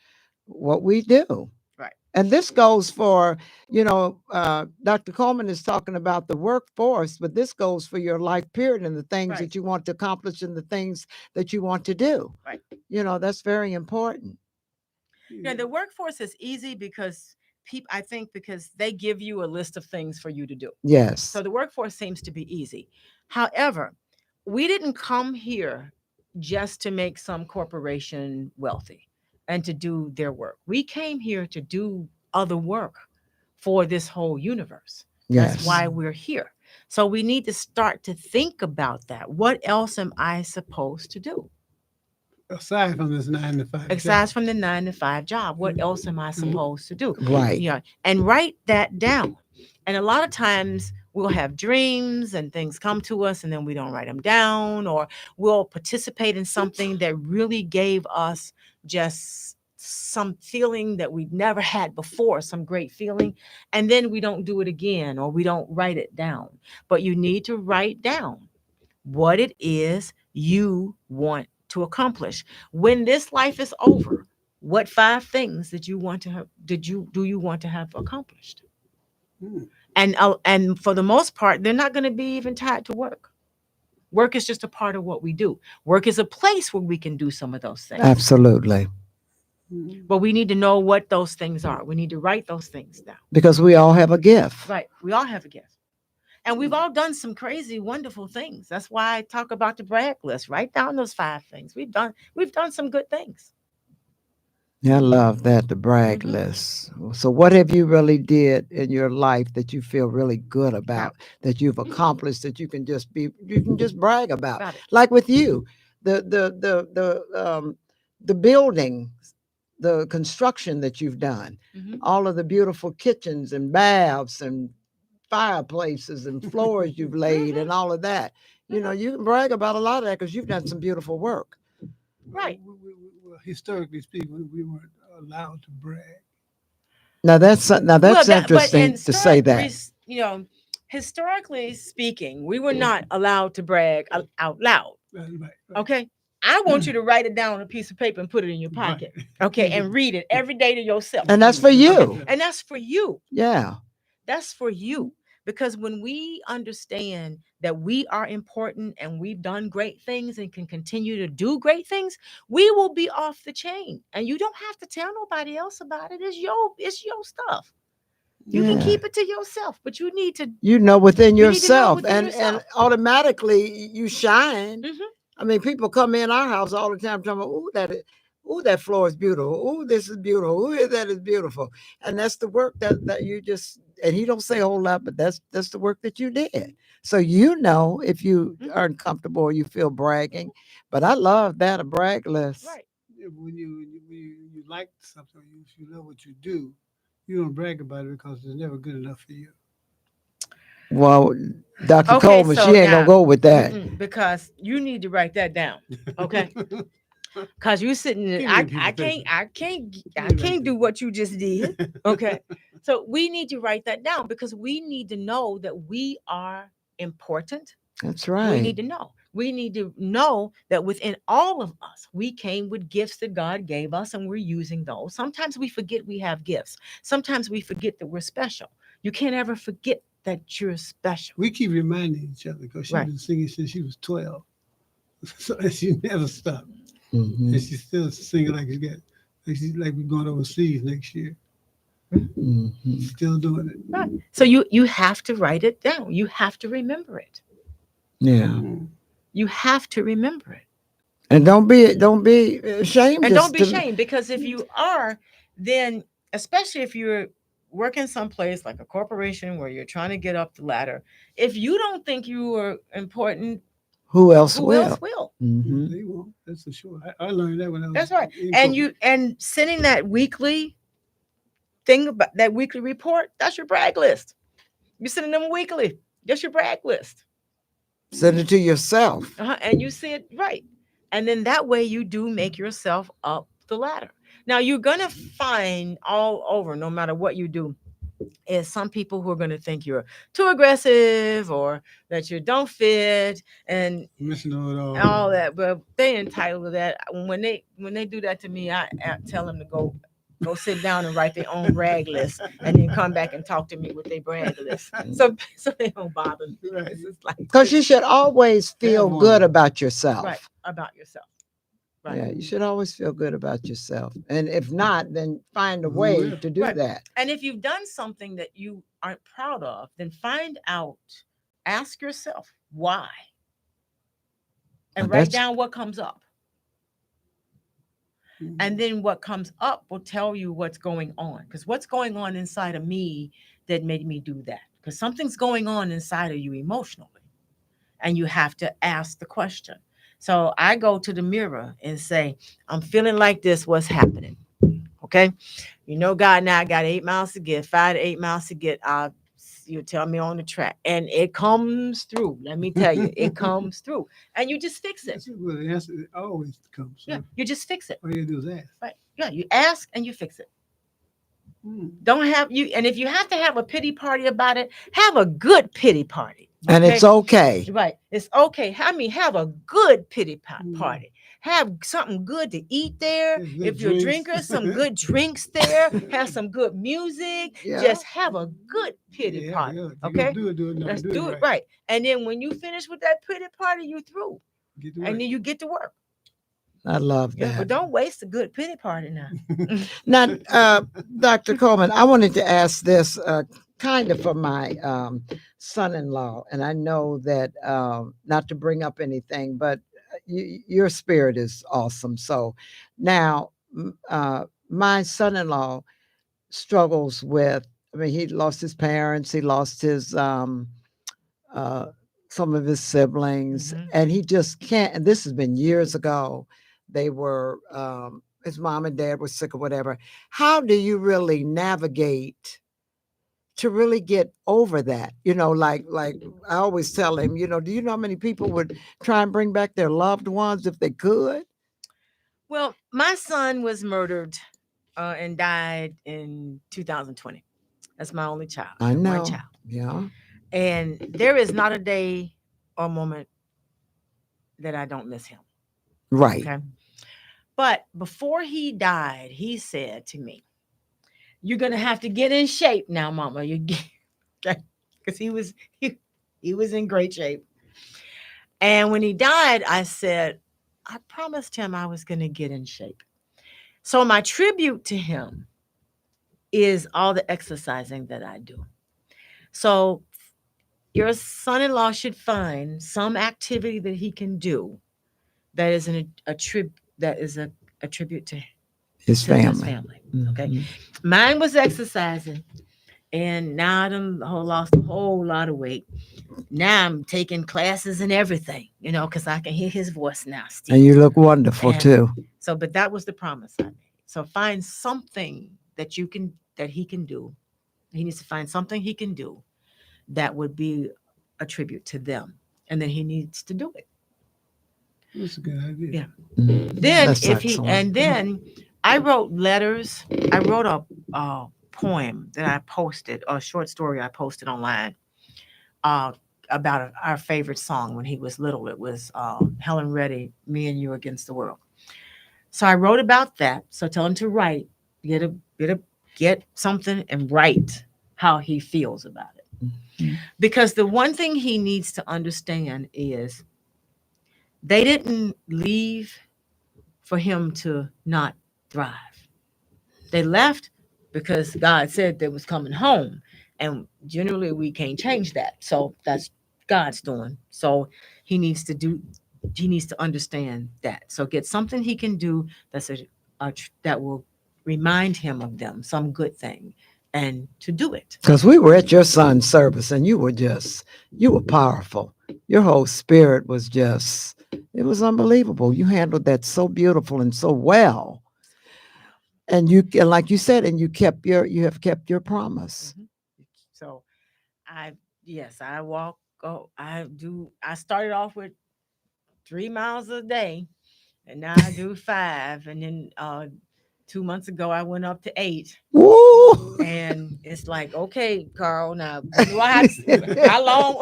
what we do. Right. And this goes for, Dr. Coleman is talking about the workforce, but this goes for your life period and the things Right. that you want to accomplish and the things that you want to do. Right. That's very important. The workforce is easy because I think because they give you a list of things for you to do. Yes. So the workforce seems to be easy. However, we didn't come here just to make some corporation wealthy and to do their work. We came here to do other work for this whole universe. That's Yes. why we're here. So we need to start to think about that. What else am I supposed to do? Aside from this 9 to 5. Aside from the 9 to 5 job, what else am I supposed to do? Right. And write that down. And a lot of times we'll have dreams and things come to us and then we don't write them down, or we'll participate in something that really gave us just some feeling that we'd never had before, some great feeling, and then we don't do it again or we don't write it down. But you need to write down what it is you want to accomplish. When this life is over, what 5 things that you want to have do you want to have accomplished? And for the most part, they're not going to be even tied to work. Work is just a part of what we do. Work is a place where we can do some of those things. Absolutely. But we need to know what those things are. We need to write those things down. Because we all have a gift. Right. We all have a gift. And we've all done some crazy, wonderful things. That's why I talk about the brag list. Write down those 5 things. We've done some good things. Yeah, I love that, the brag Mhm. list. So what have you really did in your life that you feel really good about, that you've accomplished, that you can just brag about? About it. Like with you, the building, the construction that you've done, Mhm. all of the beautiful kitchens and baths and fireplaces and floors you've laid and all of that. You can brag about a lot of that because you've done some beautiful work. Right. Well, historically speaking, we weren't allowed to brag. Now that's Well, interesting to say that. Historically speaking, we were not allowed to brag out loud. Right. Okay. I want you to write it down on a piece of paper and put it in your pocket. Okay. And read it every day to yourself. And that's for you. And that's for you. Yeah. That's for you. Because when we understand that we are important and we've done great things and can continue to do great things, we will be off the chain. And you don't have to tell nobody else about it. It's your stuff. You can keep it to yourself, but you need to within you need to know yourself, within and yourself. automatically you shine. Mhm. I mean, people come in our house all the time talking about, that floor is beautiful. Oh, this is beautiful. Oh, that is beautiful. And that's the work that you just, and he don't say a whole lot, but that's the work that you did. So if you aren't comfortable or you feel bragging, but I love that, a brag list. Right. Yeah, when you like something, if you know what you do, you don't brag about it because it's never good enough for you. Well, Dr. Okay, Coleman, so she ain't gonna now- go with that. Because you need to write that down. Okay. Because you sitting there, Give me a piece I of can't paper. do what you just did. Okay. So we need to write that down because we need to know that we are important. That's We right. need to know. We need to know that within all of us, we came with gifts that God gave us and we're using those. Sometimes we forget we have gifts. Sometimes we forget that we're special. You can't ever forget that you're special. We keep reminding each other because she's Right. been singing since she was 12. So she never stopped. Mhm. And she's still singing like we're going overseas next year. Mhm. Still doing it. Right. So you have to write it down. You have to remember it. Yeah. Mm. You have to remember it. And don't be ashamed. And don't just be to- ashamed because if you are, then especially if you're working someplace like a corporation where you're trying to get up the ladder, if you don't think you are important, Who else who will? else will? Mhm. They won't. That's for sure. I learned that when I was. That's right. in And corporate. sending that weekly thing about that weekly report, that's your brag list. You're sending them weekly. That's your brag list. Send it to yourself. And you see it right. And then that way you do make yourself up the ladder. Now you're going to find all over, no matter what you do, is some people who are going to think you're too aggressive or that you don't fit and Missing all all that. But they entitled to that. When they do that to me, I tell them to go sit down and write their own brag list and then come back and talk to me with their brag list. So they don't bother me. Right. It's like Because you should always feel Have good one. about yourself. right about yourself. Right. Yeah, you should always feel good about yourself. And if not, then find a Who way will? to do Right. that. And if you've done something that you aren't proud of, then find out, ask yourself why, and And write that's- down what comes up. And then what comes up will tell you what's going on. Because what's going on inside of me that made me do that? Because something's going on inside of you emotionally. And you have to ask the question. So I go to the mirror and say, I'm feeling like this. What's happening? Okay. God, now I got 8 miles to get, 5 to 8 miles to get. You tell me on the track. And it comes through. Let me tell you, it comes through. And you just fix it. That's it. Well, the answer always comes. So Yeah. You just fix it. all you do is ask. Right. Yeah. You ask and you fix it. Mm. Don't have you. And if you have to have a pity party about it, have a good pity party. And okay? it's okay. Right. It's okay. I mean, have a good pity Mm. party. Have something good to eat there. Have good If you're a drinks. drinker, some good drinks there. Have some good music. Yeah. Just have a good pity Yeah, party. yeah. If Okay? you're gonna do it. No, Let's do it right. And then when you finish with that pity party, you through. Get to And work. then you get to work. I love Yeah, that. but don't waste a good pity party now. Now, Dr. Coleman, I wanted to ask this kind of for my son-in-law, and I know that not to bring up anything, but your spirit is awesome. So now, my son-in-law struggles with. I mean, he lost his parents. He lost his some of his siblings, Mhm. and he just can't. And this has been years ago. They were his mom and dad were sick or whatever. How do you really navigate to really get over that? Like I always tell him, do you know how many people would try and bring back their loved ones if they could? Well, my son was murdered and died in 2020. That's my only child. I know. One child. Yeah. And there is not a day or moment that I don't miss him. Right. Okay. But before he died, he said to me, "You're gonna have to get in shape now, Mama." You get because he was in great shape. And when he died, I said, I promised him I was gonna get in shape. So my tribute to him is all the exercising that I do. So your son-in-law should find some activity that he can do that is a tribute to His to his family. family. Okay. Mhm. Mine was exercising, and now I'm lost a whole lot of weight. Now I'm taking classes and everything, because I can hear his voice now, Steve. And you look wonderful And too. so, but that was the promise I made. So find something that he can do. He needs to find something he can do that would be a tribute to them, and then he needs to do it. That's a good idea. Yeah. Mhm. Then That's if he excellent. and then I wrote letters. I wrote a poem that I posted, a short story I posted online, uh, about our favorite song when he was little. It was Helen Reddy, "Me and You Against the World." So I wrote about that. So tell him to write, get a get something and write how he feels about it. Mhm. Because the one thing he needs to understand is they didn't leave for him to not thrive. They left because God said they was coming home. And generally we can't change that. So that's God's doing. So he needs to do he needs to understand that. So get something he can do that will remind him of them, some good thing, and to do it. Because we were at your son's service and you were powerful. Your whole spirit was it was unbelievable. You handled that so beautiful and so well. And and like you said, and you have kept your promise. Mhm. So I yes, I walk. Oh, I do. I started off with 3 miles a day, and now I do 5. And then 2 months ago, I went up to 8. Woo! And it's like, okay, Carl, now do I have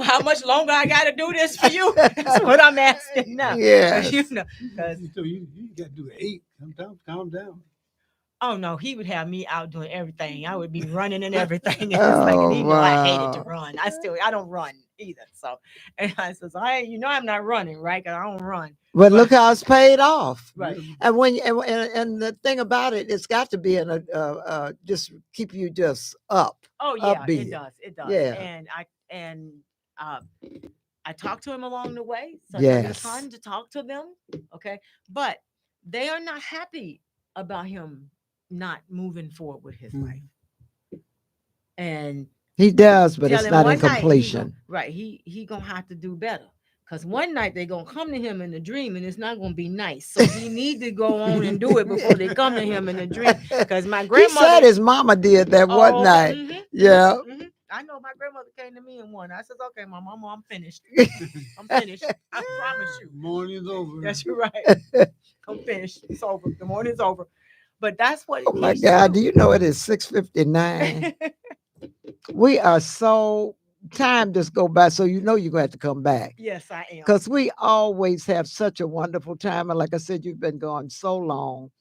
how much longer I got to do this for you? That's what I'm asking now. Yes. Because So you got to do 8. Calm down. oh no, he would have me out doing everything. I would be running and everything. And it's like, and Oh, he know I hated to wow. run. I don't run either. So, and I says, I'm not running, right? Because I don't run. But But look how it's paid off. right, And and the thing about it, it's got to be in just keep you just up, oh yeah, upbeat. it does. Yeah. And uh, I talked to him along the way. So tell your Yes. son to talk to them, okay? But they are not happy about him not moving forward with his Mhm. life. And He does, but tell it's him not in one night completion. he gonna have to do better. Cause one night they gonna come to him in a dream and it's not gonna be nice. So he need to go on and do it before they come to him in a dream. Cause my He grandmother said his mama did that one oh, night. mhm, Yeah. mhm. I know my grandmother came to me in one. I said, okay, my mama, I'm finished. I'm finished. I promise you. Morning's over. That's right. I'm finished. It's over. The morning's over. But that's what Oh it my needs to God. Do do. you know it is 6:59? We are so time just go by. So you know you're gonna have to come back. Yes, I am. Because we always have such a wonderful time. And like I said, you've been gone so long.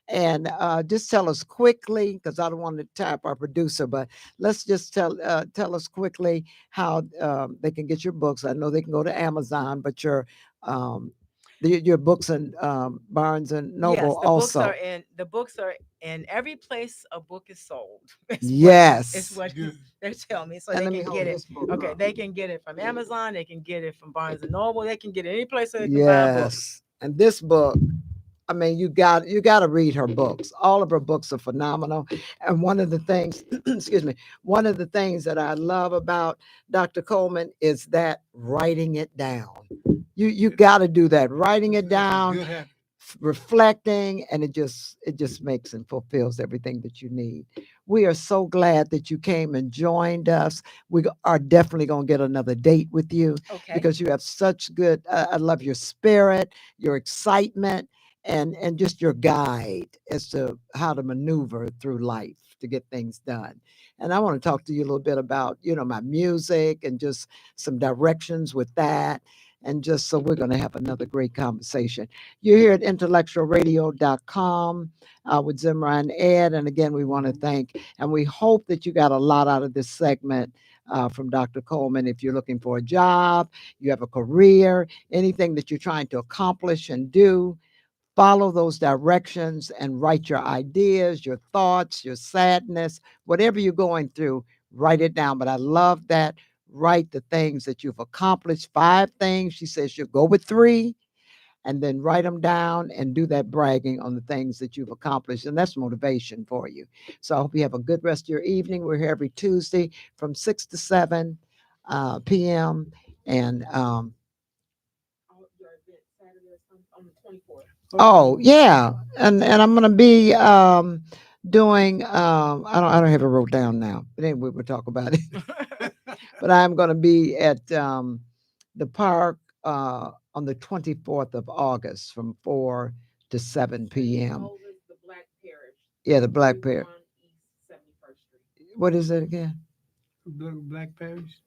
And just tell us quickly, because I don't want to tie up our producer, but let's just tell us quickly how they can get your books. I know they can go to Amazon, but um, your books and Barnes and Noble also. The books are in every place a book is sold. It's Yes. what Good. they tell me. So And they let me can hold get it. this book Okay, up. they can get it from Amazon. They can get it from Barnes and Noble. They can get it any place they can buy books. Yes. And this book, I mean, you got to read her books. All of her books are phenomenal. And one of the things, excuse me, one of the things that I love about Dr. Coleman is that writing it down. You got to do that, writing it down, Good habit. reflecting, and it just makes and fulfills everything that you need. We are so glad that you came and joined us. We are definitely going to get another date with you Okay. because you have such good. I love your spirit, your excitement, and just your guide as to how to maneuver through life to get things done. And I want to talk to you a little bit about my music and just some directions with that. And just so we're going to have another great conversation. You're here at IntellectualRadio.com with Zimra and Ed. And again, we want to thank, and we hope that you got a lot out of this segment from Dr. Coleman. If you're looking for a job, you have a career, anything that you're trying to accomplish and do, follow those directions and write your ideas, your thoughts, your sadness, whatever you're going through, write it down. But I love that. Write the things that you've accomplished. 5 things. She says you'll go with 3 and then write them down and do that bragging on the things that you've accomplished. And that's motivation for you. So I hope you have a good rest of your evening. We're here every Tuesday from 6 to 7 p.m. And oh yeah, and I'm gonna be doing I don't have it wrote down now, but anyway we'll talk about it. But I'm gonna be at the park on the 24th of August from 4 to 7 p.m. Yeah, the Black Parish. What is it again? Black Parish.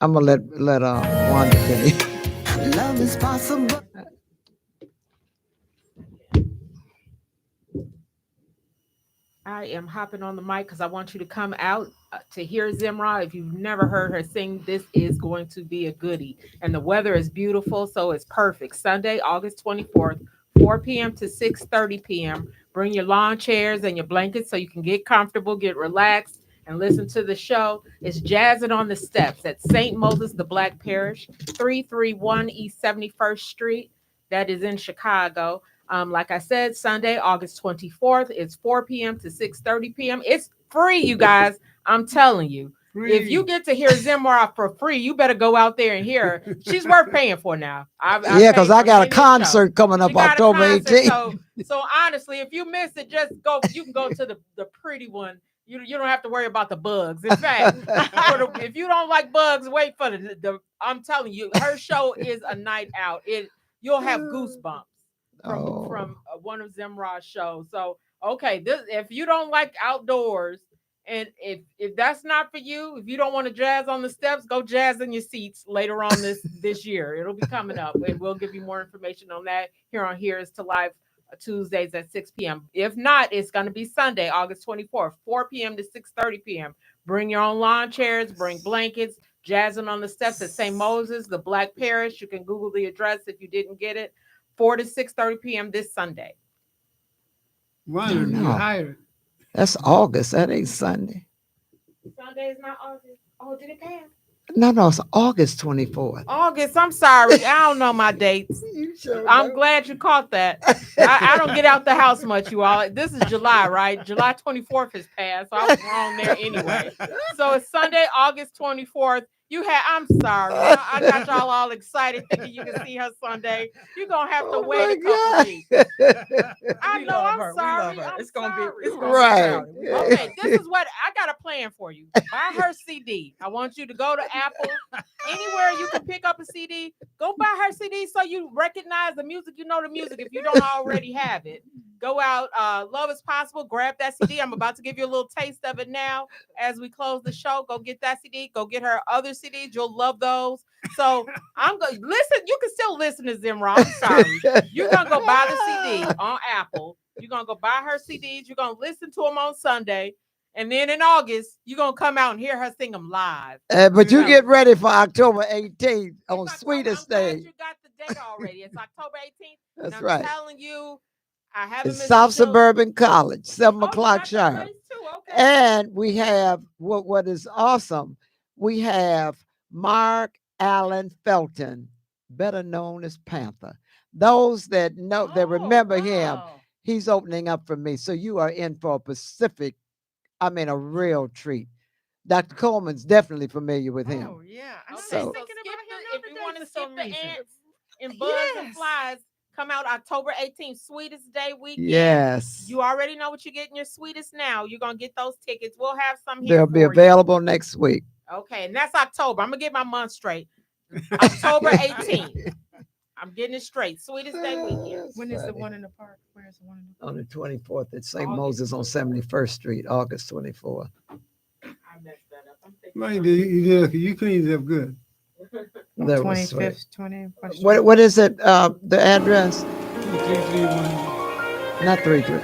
I'm gonna let Wanda tell you. Love is possible. I am hopping on the mic because I want you to come out to hear Zimra. If you've never heard her sing, this is going to be a goodie. And the weather is beautiful, so it's perfect. Sunday, August 24th, 4 p.m. to 6:30 p.m. Bring your lawn chairs and your blankets so you can get comfortable, get relaxed, and listen to the show. It's Jazzing on the Steps at St. Moses, the Black Parish, 331 East 71st Street. That is in Chicago. Like I said, Sunday, August 24th, it's 4 p.m. to 6:30 p.m. It's free, you guys. I'm telling you. Free. If you get to hear Zimra for free, you better go out there and hear her. She's worth paying for now. Yeah, because I got a concert coming up October 18th. So honestly, if you miss it, just go. You can go to the pretty one. You don't have to worry about the bugs. In fact, if you don't like bugs, wait for the. I'm telling you, her show is a night out. You'll have goosebumps from one of Zimra's shows. So okay, if you don't like outdoors, and if that's not for you, if you don't want to jazz on the steps, go jazz in your seats later on this year. It'll be coming up, and we'll give you more information on that here on Here's to Life Tuesdays at 6 p.m. If not, it's going to be Sunday, August 24th, 4 p.m. to 6:30 p.m. Bring your own lawn chairs, bring blankets, jazzing on the steps at St. Moses, the Black Parish. You can Google the address if you didn't get it. 4 to 6:30 p.m. this Sunday. Wonderful. You're hired. That's August. That ain't Sunday. Sunday is not August. Oh, did it pass? No, it's August 24th. August. I'm sorry. I don't know my dates. I'm glad you caught that. I don't get out the house much, you all. This is July, right? July 24th has passed, so I was wrong there anyway. So it's Sunday, August 24th. I'm sorry. I got y'all all excited thinking you can see her Sunday. You're going to have to wait a couple weeks. I know, I'm sorry. It's going to be right. Okay, this is what I got a plan for you. Buy her CD. I want you to go to Apple. Anywhere you can pick up a CD, go buy her CD so you recognize the music. You know the music if you don't already have it. Go out, Love is Possible. Grab that CD. I'm about to give you a little taste of it now as we close the show. Go get that CD. Go get her other CDs. You'll love those. So I'm going to listen. You can still listen to Zimra. I'm sorry. You're going to go buy the CD on Apple. You're going to go buy her CDs. You're going to listen to them on Sunday. And then in August, you're going to come out and hear her sing them live. But you get ready for October 18th on Sweetest Day. You got the date already. It's October 18th. That's I'm right. telling you, I haven't It's South Suburban College, 7 o'clock sharp. Okay. And we have what is awesome. We have Mark Allen Felton, better known as Panther. Those that know, that remember him, he's opening up for me. So you are in for a real treat. Dr. Coleman's definitely familiar with him. Oh, yeah. Okay, So- if you want to skip the ants and bugs and flies, come out October 18th, Sweetest Day weekend. Yes. You already know what you're getting your sweetest now. You're going to get those tickets. We'll have some here. They'll be available next week. Okay, and that's October. I'm going to get my month straight. October 18th. I'm getting it straight. Sweetest Day weekend. When is the one in the park? Where's the one in the park? On the 24th at St. August Moses on 71st Street, August 24th. I messed that up. I'm thinking Well, you cleaned it up good. That was sweet. 25th, 20. What is it? The address? 331. Not 33.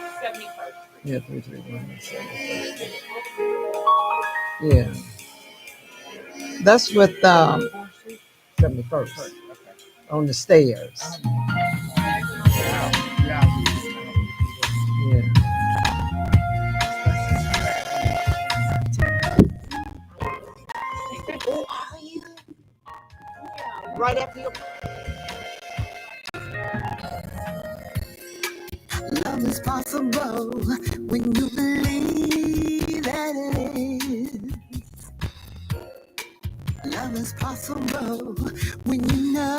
71st. Yeah, 331. Yeah. That's with 71st on the stairs. Yeah. Right after your Love is possible when you believe that it is. Love is possible when you know